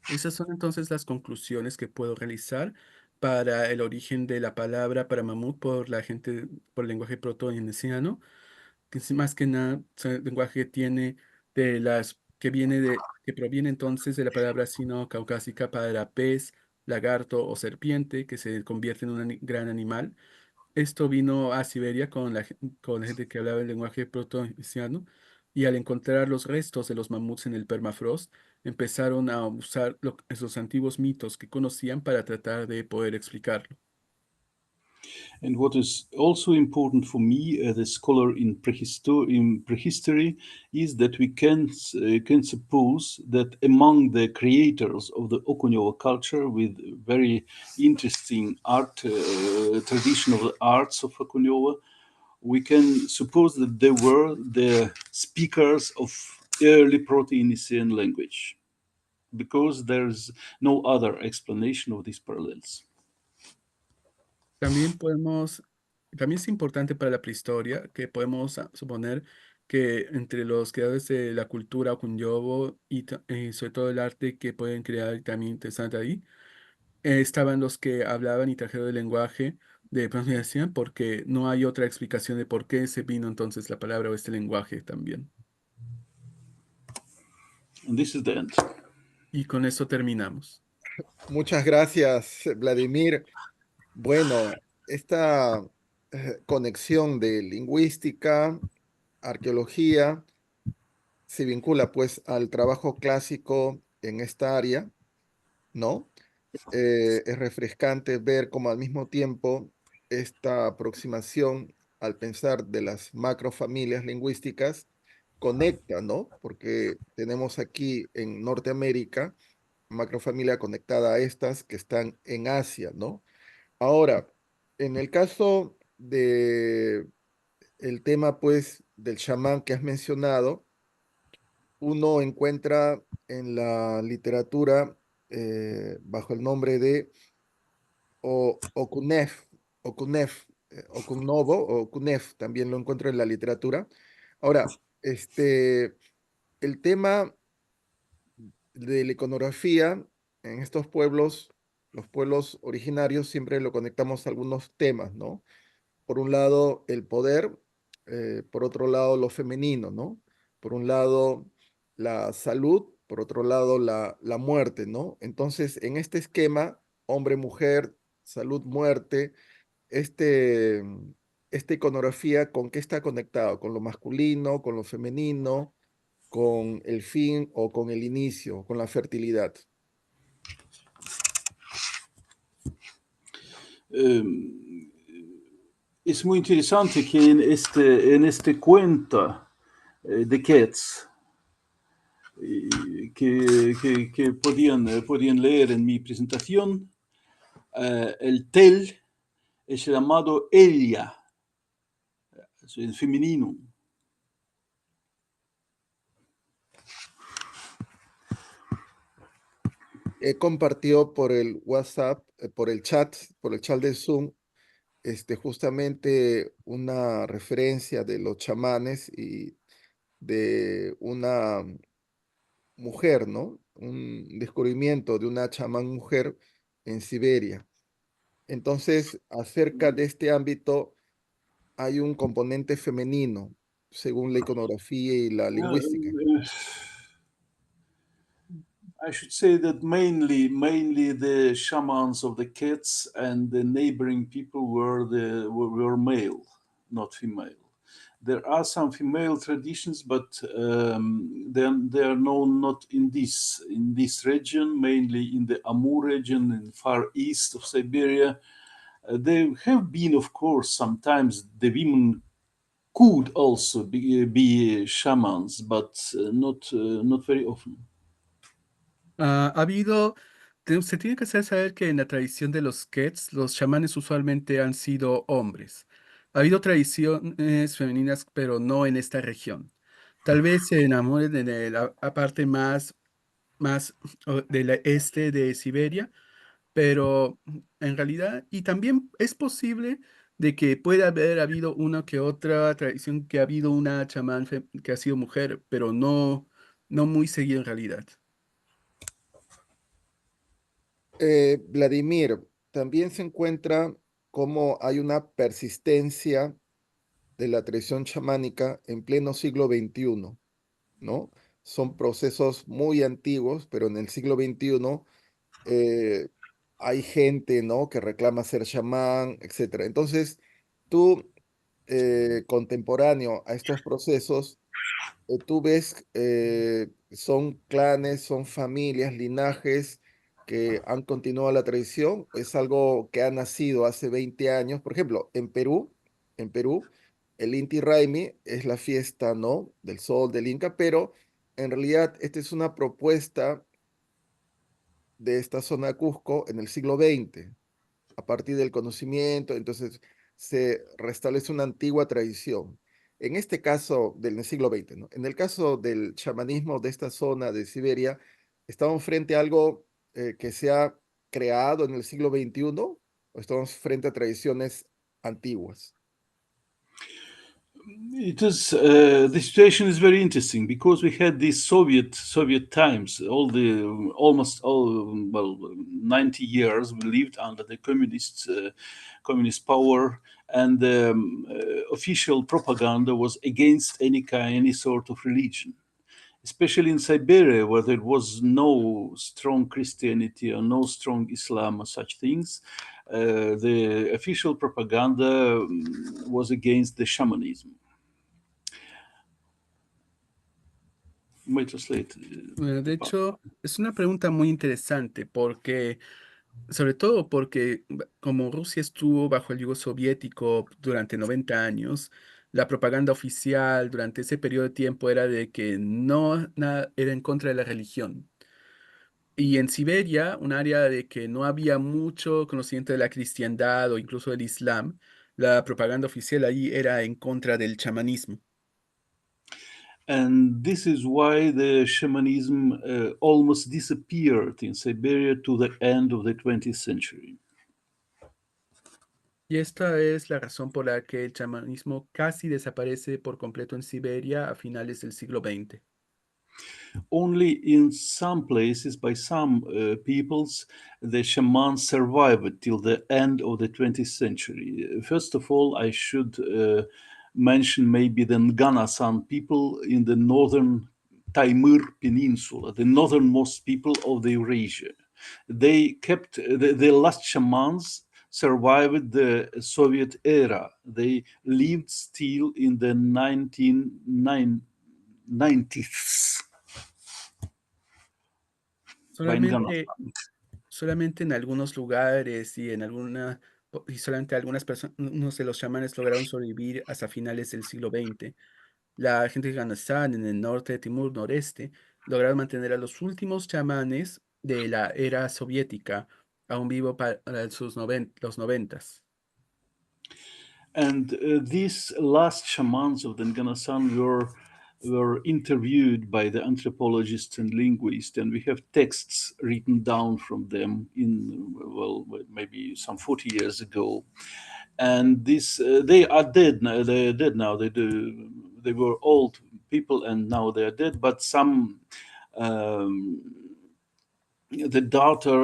Esas son entonces las conclusiones que puedo realizar para el origen de la palabra para mamut por la gente, por el lenguaje proto-veneciano, que es más que nada el lenguaje que tiene que proviene entonces de la palabra sino-caucásica para pez, lagarto o serpiente, que se convierte en un gran animal, Esto vino a Siberia con la gente que hablaba el lenguaje proto-indonesiano y al encontrar los restos de los mamuts en el permafrost, empezaron a usar esos antiguos mitos que conocían para tratar de poder explicarlo. And what is also important for me as a scholar in prehistory is that we can suppose that among the creators of the Okonyowa culture, with very interesting art tradition of the arts of Okonyowa, we can suppose that they were the speakers of early Proto-Indonesian language, because there's no other explanation of these parallels. También también es importante para la prehistoria que podemos suponer que entre los creadores de la cultura Okunyobo y sobre todo el arte que pueden crear y también interesante ahí, estaban los que hablaban y trajeron el lenguaje de pronunciación porque no hay otra explicación de por qué se vino entonces la palabra o este lenguaje también. And this is the end. Y con eso terminamos. Muchas gracias, Vladimir. Bueno, esta conexión de lingüística, arqueología, se vincula pues al trabajo clásico en esta área, ¿no? Es refrescante ver cómo al mismo tiempo esta aproximación al pensar de las macrofamilias lingüísticas conecta, ¿no? Porque tenemos aquí en Norteamérica macrofamilia conectada a estas que están en Asia, ¿no? Ahora, en el caso de el tema, pues, del chamán que has mencionado, uno encuentra en la literatura bajo el nombre de Okunef, Okunnobo o Okunef, también lo encuentro en la literatura. Ahora, el tema de la iconografía en estos pueblos, los pueblos originarios, siempre lo conectamos a algunos temas, ¿no? Por un lado, el poder, por otro lado, lo femenino, ¿no? Por un lado, la salud, por otro lado, la muerte, ¿no? Entonces, en este esquema, hombre, mujer, salud, muerte, este, esta iconografía, ¿con qué está conectado? ¿Con lo masculino, con lo femenino, con el fin o con el inicio, con la fertilidad? Es muy interesante que en este cuento de Keats, que podían leer en mi presentación, el tel es llamado ella, es el femenino. He compartido por el WhatsApp, por el chat de Zoom, justamente una referencia de los chamanes y de una mujer, ¿no? Un descubrimiento de una chamán mujer en Siberia. Entonces, acerca de este ámbito, hay un componente femenino, según la iconografía y la lingüística. I should say that mainly the shamans of the Kets and the neighboring people were male, not female. There are some female traditions, but they are known not in this region, mainly in the Amur region, in far east of Siberia. There have been, of course, sometimes the women could also be shamans, but not very often. Ha habido, se tiene que hacer saber que en la tradición de los Quets, los chamanes usualmente han sido hombres. Ha habido tradiciones femeninas, pero no en esta región. Tal vez se enamoren de la parte más del este de Siberia, pero en realidad, y también es posible de que pueda haber habido una que otra tradición que ha habido una chamán que ha sido mujer, pero no muy seguida en realidad. Vladimir, también se encuentra cómo hay una persistencia de la tradición chamánica en pleno siglo XXI, ¿no? Son procesos muy antiguos, pero en el siglo XXI hay gente, ¿no? Que reclama ser chamán, etcétera. Entonces, tú, contemporáneo a estos procesos, tú ves, son clanes, son familias, linajes que han continuado la tradición, es algo que ha nacido hace 20 años. Por ejemplo, en Perú, el Inti Raymi es la fiesta, ¿no? Del sol del Inca, pero en realidad esta es una propuesta de esta zona de Cusco en el siglo XX a partir del conocimiento, entonces se restablece una antigua tradición. En este caso del siglo XX, ¿no? En el caso del chamanismo de esta zona de Siberia, estamos frente a algo que se ha creado en el siglo XXI o estamos frente a tradiciones antiguas. The situation is very interesting because we had these Soviet times, almost all, well, 90 years we lived under the communist power, and official propaganda was against any sort of religion, especially in Siberia, where there was no strong Christianity or no strong Islam or such things. The official propaganda was against the shamanism. Might translate. Bueno, de hecho, es una pregunta muy interesante porque, sobre todo porque como Rusia estuvo bajo el yugo soviético durante 90 años, la propaganda oficial durante ese periodo de tiempo era de que no era en contra de la religión. Y en Siberia, un área de que no había mucho conocimiento de la cristiandad o incluso del Islam, la propaganda oficial ahí era en contra del chamanismo. And this is why the shamanism almost disappeared in Siberia to the end of the 20th century. Y esta es la razón por la que el chamanismo casi desaparece por completo en Siberia a finales del siglo XX. Only in some places, by some peoples, the shamans survived till the end of the 20th century. First of all, I should mention maybe the Nganasan people in the northern Taimur Peninsula, the northernmost people of the Eurasia. They kept the last shamans survived the Soviet era. They lived still in the 1990s. Solamente, solamente en algunos lugares y solamente algunas personas, unos de los chamanes lograron sobrevivir hasta finales del siglo XX. La gente de Afganistán, en el norte de Timur, noreste, lograron mantener a los últimos chamanes de la era soviética aún vivo para los noventas. And these last shamans of the Nganasan were interviewed by the anthropologists and linguists, and we have texts written down from them in, well, maybe some 40 years ago. And this they are dead now. They're dead now. They were old people, and now they are dead. But some the daughter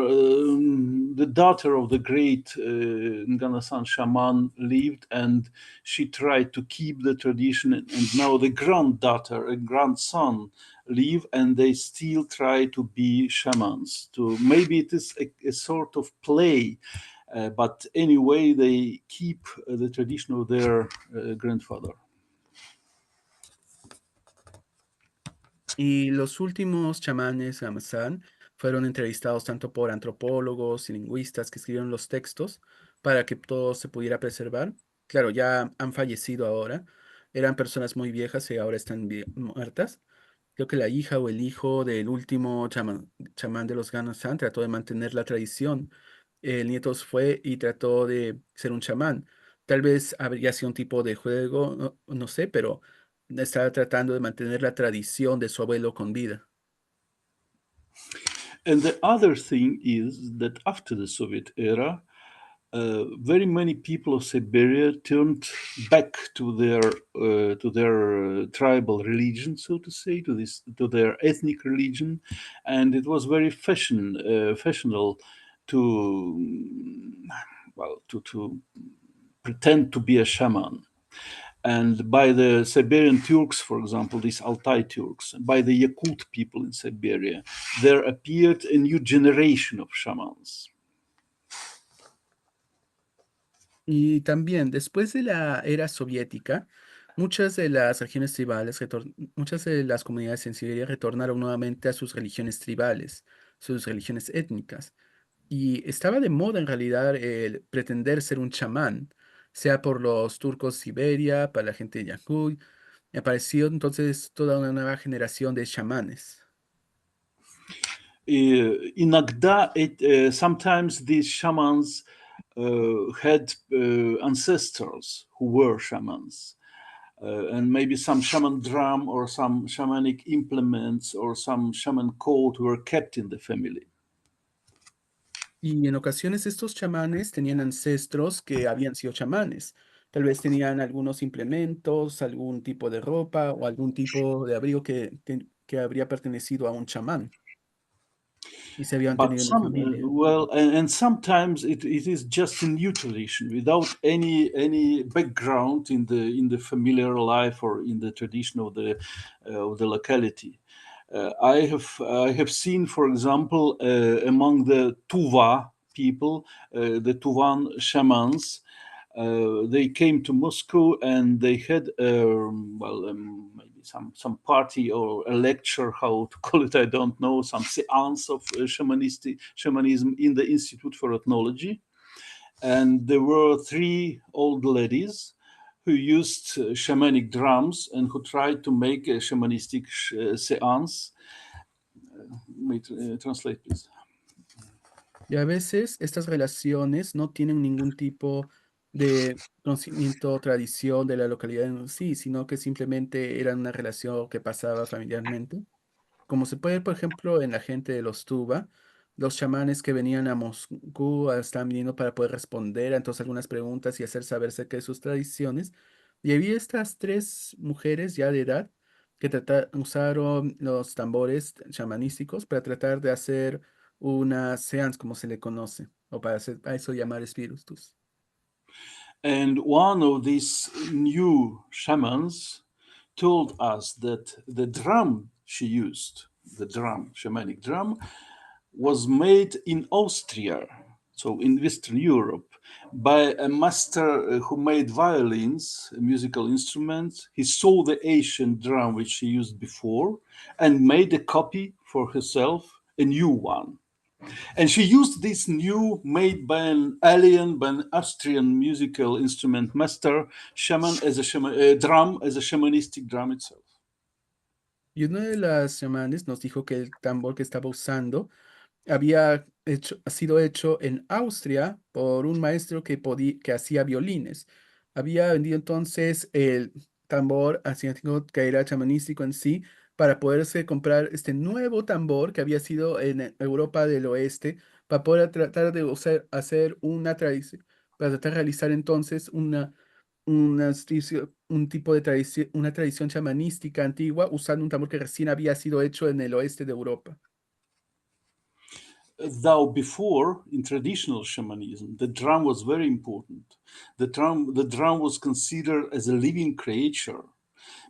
of the great Nganasan shaman lived, and she tried to keep the tradition. And now the granddaughter and grandson live, and they still try to be shamans. To maybe it is a sort of play, but anyway, they keep the tradition of their grandfather. Y los últimos chamanes Ramazán fueron entrevistados tanto por antropólogos y lingüistas que escribieron los textos para que todo se pudiera preservar. Claro, ya han fallecido ahora. Eran personas muy viejas y ahora están muertas. Creo que la hija o el hijo del último chamán de los Ganasan trató de mantener la tradición. El nieto fue y trató de ser un chamán. Tal vez habría sido un tipo de juego, no sé, pero estaba tratando de mantener la tradición de su abuelo con vida. And the other thing is that after the Soviet era, very many people of Siberia turned back to their tribal religion, so to say, to their ethnic religion, and it was very fashionable to to pretend to be a shaman. And by the Siberian Turks, for example, these Altai Turks, by the Yakut people in Siberia, there appeared a new generation of shamans. Y también, después de la era soviética, muchas de las regiones tribales, muchas de las comunidades en Siberia retornaron nuevamente a sus religiones tribales, sus religiones étnicas. Y estaba de moda en realidad el pretender ser un chamán, sea por los turcos Siberia, para la gente de Yankuy. Apareció entonces toda una nueva generación de chamanes. Inogda, sometimes these shamans had ancestors who were shamans. And maybe some shaman drum or some shamanic implements or some shaman code were kept in the family. Y en ocasiones estos chamanes tenían ancestros que habían sido chamanes. Tal vez tenían algunos implementos, algún tipo de ropa o algún tipo de abrigo que habría pertenecido a un chamán y se habían But tenido en la some, familia. and sometimes it is just a new tradition without any background in the familiar life or in the tradition of the locality. I have seen, for example, among the Tuva people, the Tuvan shamans, they came to Moscow and they had maybe some party or a lecture, how to call it, I don't know, some seance of shamanism in the Institute for Ethnology, and there were three old ladies who used shamanic drums and who tried to make a shamanistic seance. Translate, please. Y a veces estas relaciones no tienen ningún tipo de conocimiento o tradición de la localidad en sí, sino que simplemente eran una relación que pasaba familiarmente. Como se puede ver, por ejemplo, en la gente de los Tuba, los chamanes que venían a Moscú estaban viniendo para poder responder a entonces algunas preguntas y hacer saber acerca de sus tradiciones. Y había estas tres mujeres ya de edad que usaron los tambores chamanísticos para tratar de hacer una seance, como se le conoce, o para hacer, a eso llamar espíritus. And one of these new shamans told us that the drum she used, the drum, shamanic drum, was made in Austria, so in Western Europe, by a master who made violins, musical instruments. He saw the ancient drum which she used before and made a copy for herself, a new one. And she used this new, made by an alien, by an Austrian musical instrument master, shaman as a drum, as a shamanistic drum itself. Y uno de las chamanes nos dijo que el tambor que estaba usando ha sido hecho en Austria por un maestro que hacía violines. Había vendido entonces el tambor asiático que era chamanístico en sí para poderse comprar este nuevo tambor que había sido en Europa del Oeste para poder tratar de hacer una tradición, para tratar de realizar entonces un tipo de tradición, una tradición chamanística antigua usando un tambor que recién había sido hecho en el oeste de Europa. Though before, in traditional shamanism, the drum was very important. The drum was considered as a living creature.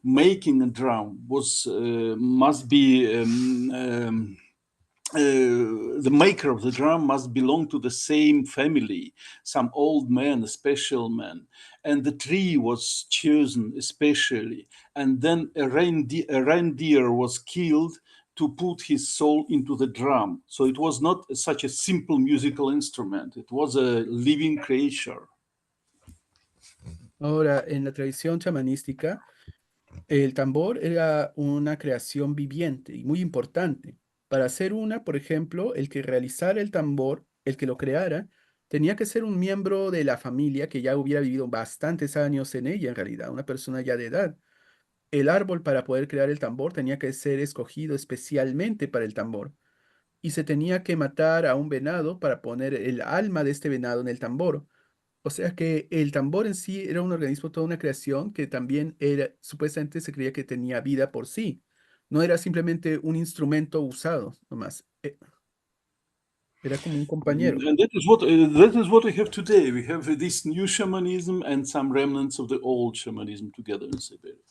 Making a drum must be the maker of the drum must belong to the same family, some old man, a special man, and the tree was chosen especially, and then a reindeer was killed to put his soul into the drum. So it was not such a simple musical instrument; it was a living creature. Ahora, en la tradición chamanística, el tambor era una creación viviente y muy importante. Para hacer una, por ejemplo, el que realizara el tambor, el que lo creara, tenía que ser un miembro de la familia que ya hubiera vivido bastantes años en ella, en realidad, una persona ya de edad. El árbol para poder crear el tambor tenía que ser escogido especialmente para el tambor. Y se tenía que matar a un venado para poner el alma de este venado en el tambor. O sea que el tambor en sí era un organismo, toda una creación que también era, supuestamente se creía que tenía vida por sí. No era simplemente un instrumento usado, nomás. Era como un compañero. And that is what we have today. We have this new shamanism and some remnants of the old shamanism together in Siberia.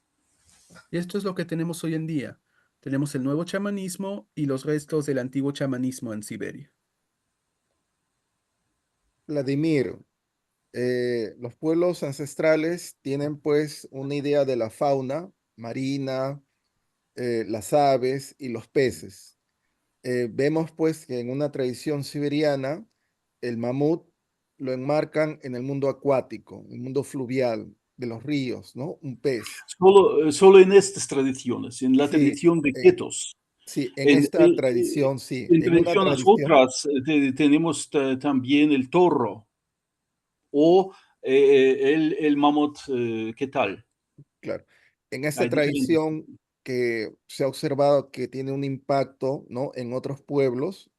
Y esto es lo que tenemos hoy en día. Tenemos el nuevo chamanismo y los restos del antiguo chamanismo en Siberia. Vladimir, Los pueblos ancestrales tienen pues una idea de la fauna marina, las aves y los peces. Vemos pues que en una tradición siberiana, el mamut lo enmarcan en el mundo acuático, el mundo fluvial de los ríos, ¿no? Un pez. Solo en estas tradiciones, en la Sí, tradición de en, Ketos. sí, en En, esta tradición, sí. en En una tradiciones tradición, otras tenemos también el toro o el mamut, ¿qué tal? claro, en esta Hay diferentes. tradición que se ha observado que tiene un impacto, ¿no? En otros pueblos,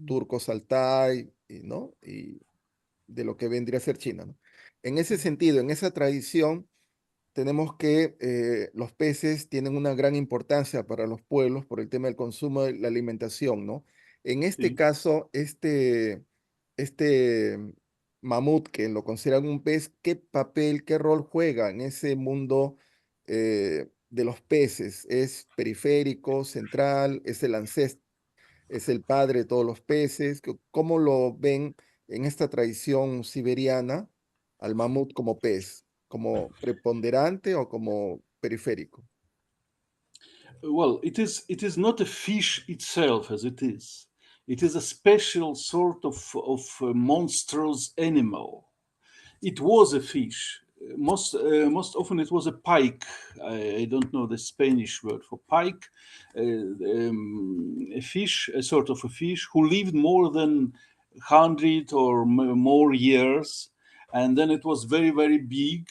turcos Altai, ¿no? Y de lo que vendría a ser China, ¿no? En ese sentido, en esa tradición, tenemos que los peces tienen una gran importancia para los pueblos por el tema del consumo de la alimentación, ¿no? En este Sí. caso, este mamut, que lo consideran un pez, ¿qué papel, qué rol juega en ese mundo de los peces? ¿Es periférico, central, es el ancestro, es el padre de todos los peces? ¿Cómo lo ven en esta tradición siberiana al mamut como pez? ¿Como preponderante o como periférico? Well, it is not a fish itself as it is. It is a special sort of monstrous animal. It was a fish. Most often it was a pike. I don't know the Spanish word for pike. A fish, a sort of a fish who lived more than 100 or more years, and then it was very very big,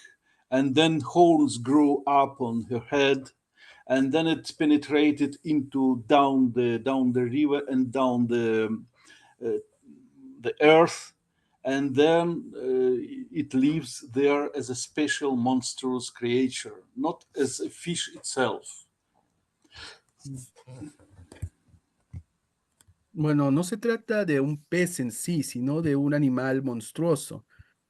and then horns grew up on her head, and then it penetrated into down the river and down uh, the earth, and then it lives there as a special monstrous creature, not as a fish itself. Bueno, no se trata de un pez en sí, sino de un animal monstruoso.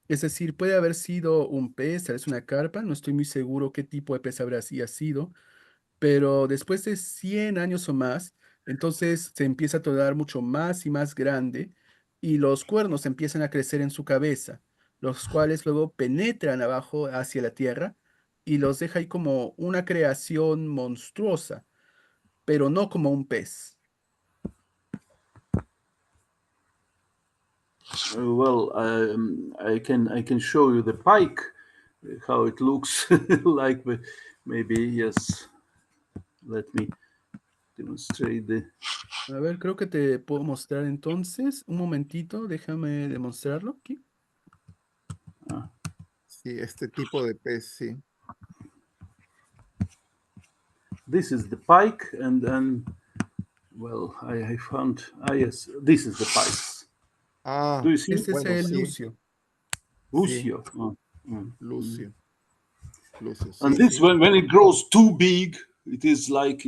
Es decir, puede haber sido un pez, tal vez una carpa, no estoy muy seguro qué tipo de pez sido, pero después de 100 años o más, entonces se empieza a tornar mucho más y más grande y los cuernos empiezan a crecer en su cabeza, los cuales luego penetran abajo hacia la tierra y los deja ahí como una creación monstruosa, pero no como un pez. I can show you the pike, how it looks like. Maybe yes. Let me demonstrate the. A ver, creo que te puedo mostrar entonces. Un momentito, déjame demostrarlo aquí. Sí, este tipo de pez, sí. This is the pike, and well, I found. Ah, yes, this is the pike. Do Ah, you see? Este es bueno, el sí, lucio. sí, Lucio. Lucio, Lucio, And sí, this, sí, when it grows too big, it is like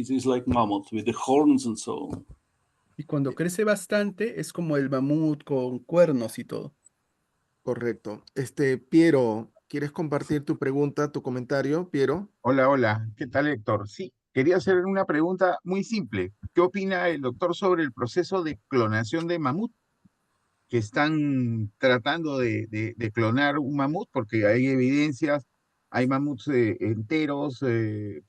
mammoth with the horns and so on. Y cuando crece bastante, es como el mamut con cuernos y todo. correcto. Piero, ¿quieres compartir tu pregunta, tu comentario, Piero? Hola, hola. ¿Qué tal, Héctor? Sí, quería hacer una pregunta muy simple. ¿Qué opina el doctor sobre el proceso de clonación de mamut? Que están tratando de clonar un mamut porque hay evidencias, hay mamuts enteros, se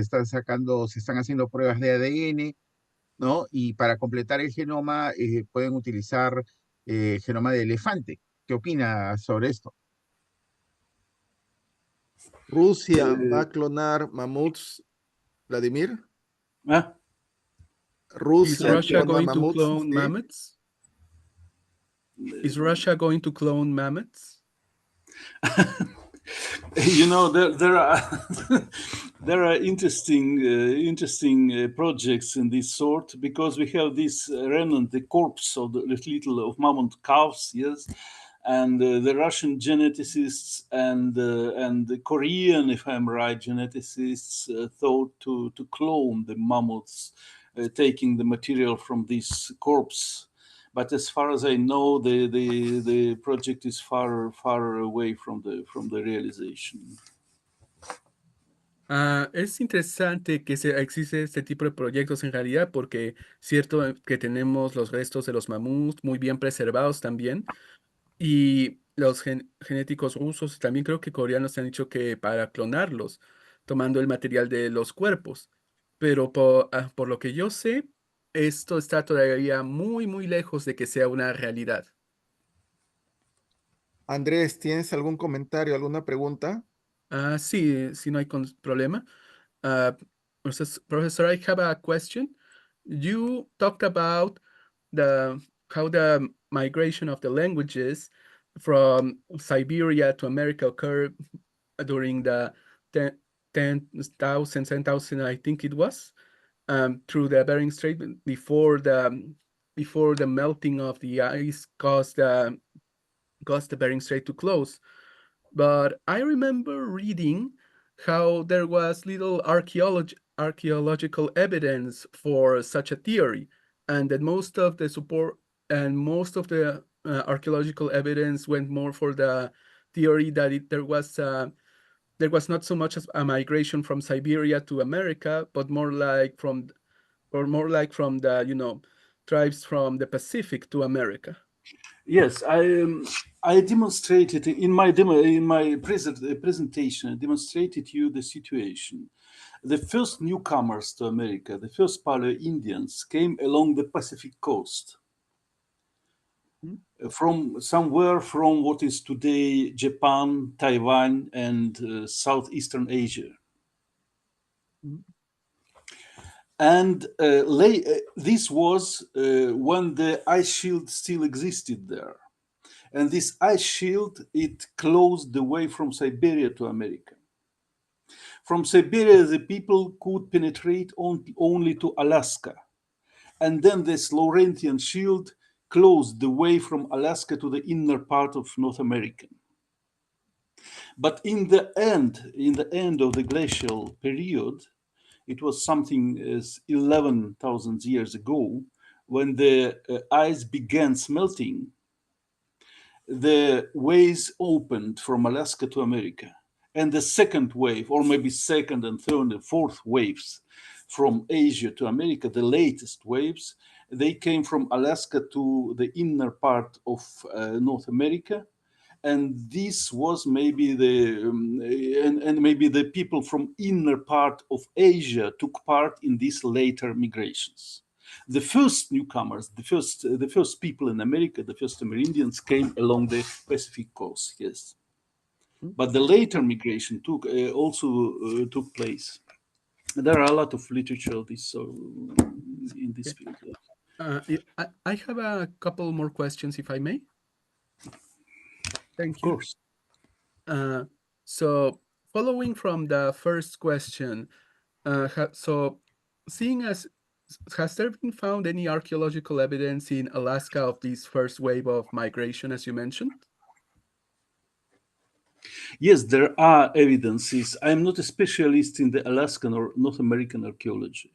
están sacando, se están haciendo pruebas de ADN, ¿no? Y para completar el genoma pueden utilizar genoma de elefante. ¿Qué opina sobre esto? Rusia va Uh, a clonar mamuts, Vladimir. ah, Is Rusia Russia clona going to mamuts, clone sí, mammoths? Is Russia going to clone mammoths? there are there are interesting projects in this sort, because we have this remnant, the corpse of the little of mammoth calves, yes, and the Russian geneticists and the Korean, if I'm right, geneticists thought to clone the mammoths, taking the material from this corpse. But as far as I know, the project is far away from the realization. Es interesante que existe este tipo de proyectos en realidad porque cierto que tenemos los restos de los mamuts muy bien preservados también, Y los genéticos rusos, también creo que coreanos han dicho que para clonarlos, tomando el material de los cuerpos. Pero por lo que yo sé, esto está todavía muy, muy lejos de que sea una realidad. Andrés, ¿tienes algún comentario, alguna pregunta? Sí, sí, no hay problema. Uh, Professor, I have a question. You talked about the how the migration of the languages from Siberia to America occurred during the 10 10,000, I think it was, through the Bering Strait before the melting of the ice caused the Bering Strait to close. But I remember reading how there was little archaeological evidence for such a theory, and that most of the support and most of the archaeological evidence went more for the theory that there was not so much as a migration from Siberia to America, but more like from the tribes from the Pacific to America. Yes, I demonstrated in my presentation. I demonstrated you the situation. The first newcomers to America, the first Paleo-Indians, came along the Pacific coast, from somewhere from what is today Japan, Taiwan, and Southeastern Asia. And this was when the ice shield still existed there. And this ice shield, it closed the way from Siberia to America. From Siberia, the people could penetrate only to Alaska. And then this Laurentian shield closed the way from Alaska to the inner part of North America. But in the end of the glacial period, it was something as 11,000 years ago, when the ice began smelting, the ways opened from Alaska to America. And the second wave, or maybe second and third and fourth waves from Asia to America, the latest waves, they came from Alaska to the inner part of North America. And this was maybe and maybe the people from inner part of Asia took part in these later migrations. The first newcomers, the first people in America, the first Amerindians came along the Pacific coast, yes. But the later migration also took place. There are a lot of literature in this field. I have a couple more questions, if I may. Thank you. Of course. So following from the first question, so seeing as has there been found any archaeological evidence in Alaska of this first wave of migration, as you mentioned? Yes, there are evidences. I'm not a specialist in the Alaskan or North American archaeology.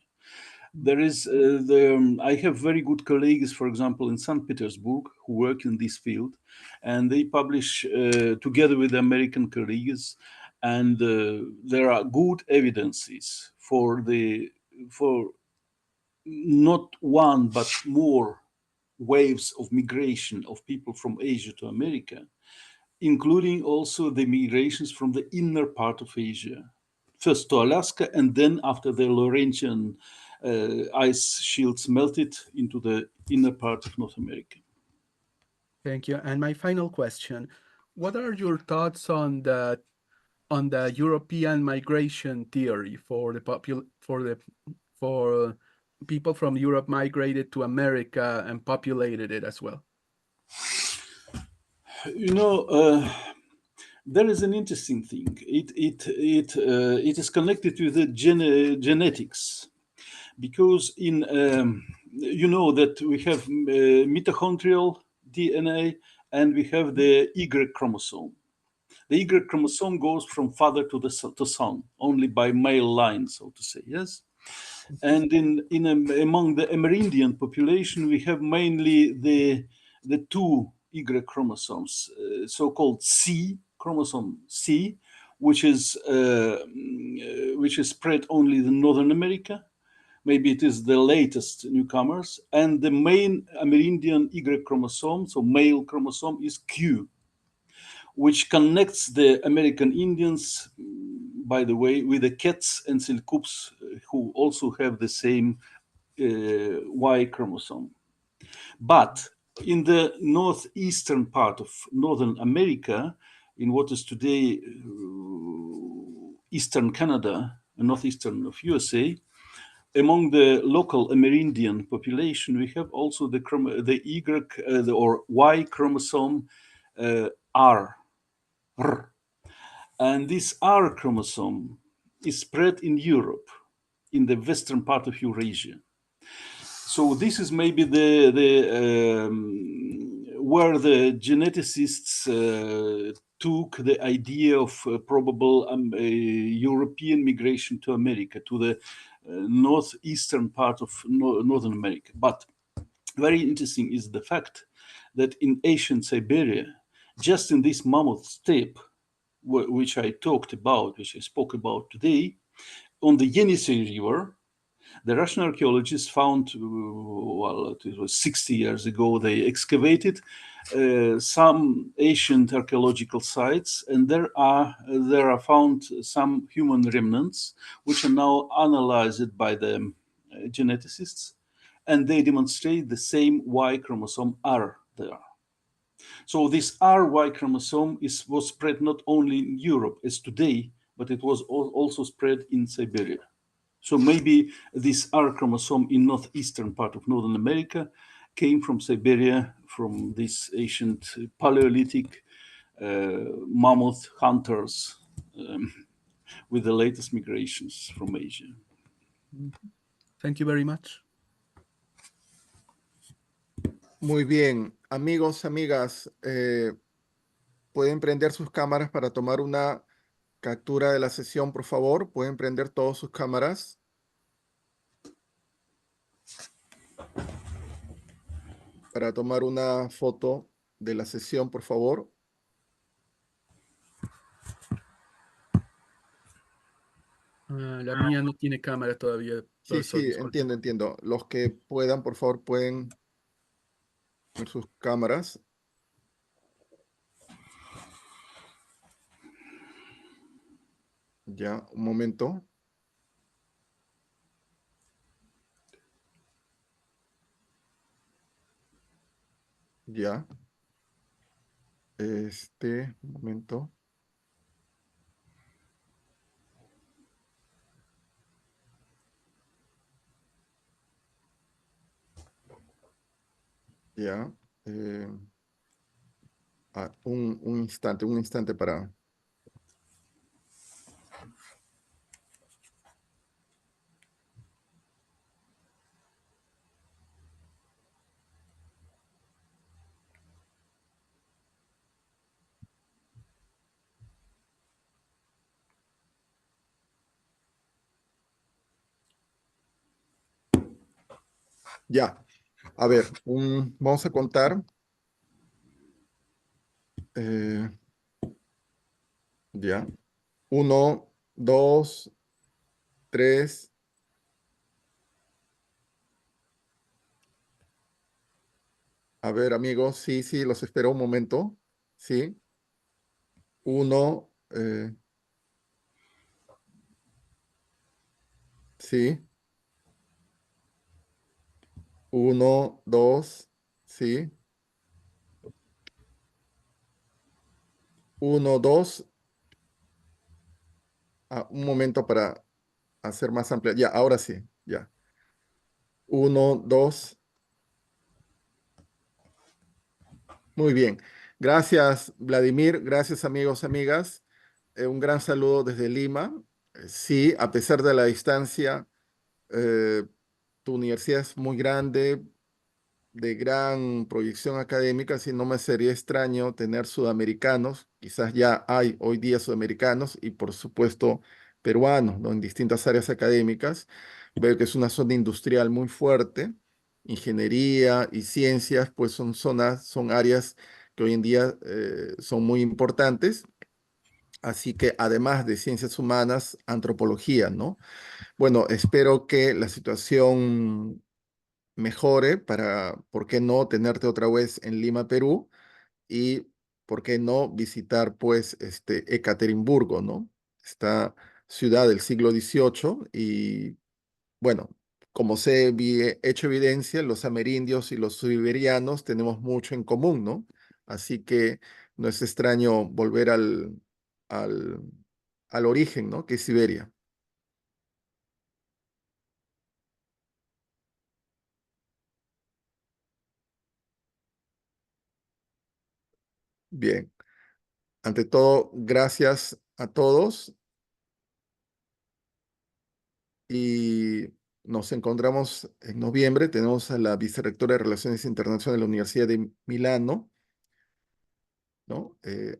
There is I have very good colleagues, for example, in St. Petersburg, who work in this field, and they publish together with American colleagues, and there are good evidences for not one but more waves of migration of people from Asia to America, including also the migrations from the inner part of Asia, first to Alaska, and then after the Laurentian ice shields melted into the inner part of North America. Thank you. And my final question: what are your thoughts on the European migration theory for people from Europe migrated to America and populated it as well? You know, there is an interesting thing. It is connected to the genetics, because you know that we have mitochondrial DNA and we have the Y chromosome. The Y chromosome goes from father to son, only by male line, so to say. Yes. And among the Amerindian population, we have mainly the two Y chromosomes, so-called C chromosome C, which is spread only in Northern America, maybe it is the latest newcomers, and the main Amerindian Y chromosome, so male chromosome, is Q, which connects the American Indians, by the way, with the Quets and Selkups, who also have the same Y chromosome. But in the northeastern part of Northern America, in what is today Eastern Canada and northeastern of USA, among the local Amerindian population, we have also the Y, or Y chromosome R. And this R chromosome is spread in Europe, in the western part of Eurasia. So this is maybe where the geneticists took the idea of probable European migration to America, to the northeastern part of Northern America. But very interesting is the fact that in ancient Siberia, just in this mammoth steppe, which I talked about, which I spoke about today, on the Yenisei River, the Russian archaeologists found, well, it was 60 years ago, they excavated some ancient archaeological sites, and there are found some human remnants, which are now analyzed by the geneticists, and they demonstrate the same Y chromosome R there. So this RY chromosome was spread not only in Europe as today, but it was also spread in Siberia. So maybe this R chromosome in northeastern part of Northern America came from Siberia, from these ancient Paleolithic mammoth hunters with the latest migrations from Asia. Thank you very much. Muy bien, amigos, amigas, pueden prender sus cámaras para tomar una captura de la sesión, por favor. Pueden prender todas sus cámaras. Para tomar una foto de la sesión, por favor. La mía no tiene cámara todavía, Sí, profesor, sí, disculpe. entiendo. Los que puedan, por favor, pueden ver sus cámaras. Ya, un momento. Ya. Un momento. Ya. Un instante para... Ya. A ver, vamos a contar. Ya. 1, 2, 3. A ver, amigos, sí, los espero un momento. Sí. 1, sí. 1, 2, sí. 1, 2. Un momento para hacer más amplia. Ya, ahora sí, ya. 1, 2. Muy bien. Gracias, Vladimir. Gracias, amigos, amigas. Un gran saludo desde Lima. Sí, a pesar de la distancia, tu universidad es muy grande, de gran proyección académica, si no me sería extraño tener sudamericanos, quizás ya hay hoy día sudamericanos y por supuesto peruanos, ¿no? En distintas áreas académicas. Veo que es una zona industrial muy fuerte, ingeniería y ciencias, pues son áreas que hoy en día son muy importantes. Así que además de ciencias humanas, antropología, ¿no? Bueno, espero que la situación mejore para, ¿por qué no tenerte otra vez en Lima, Perú? Y, ¿por qué no visitar, pues, Ekaterimburgo, ¿no? Esta ciudad del siglo XVIII y, bueno, como hecho evidencia, los amerindios y los siberianos tenemos mucho en común, ¿no? Así que no es extraño volver al, al origen, ¿no? Que es Siberia. Bien. Ante todo, gracias a todos y nos encontramos en noviembre. Tenemos a la vicerrectora de Relaciones Internacionales de la Universidad de Milano, ¿no?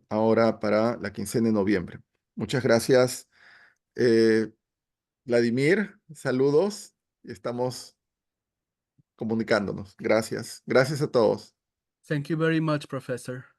Ahora para la quincena de noviembre. Muchas gracias, eh, Vladimir. Saludos. Estamos comunicándonos. Gracias. Gracias a todos. Thank you very much, Professor.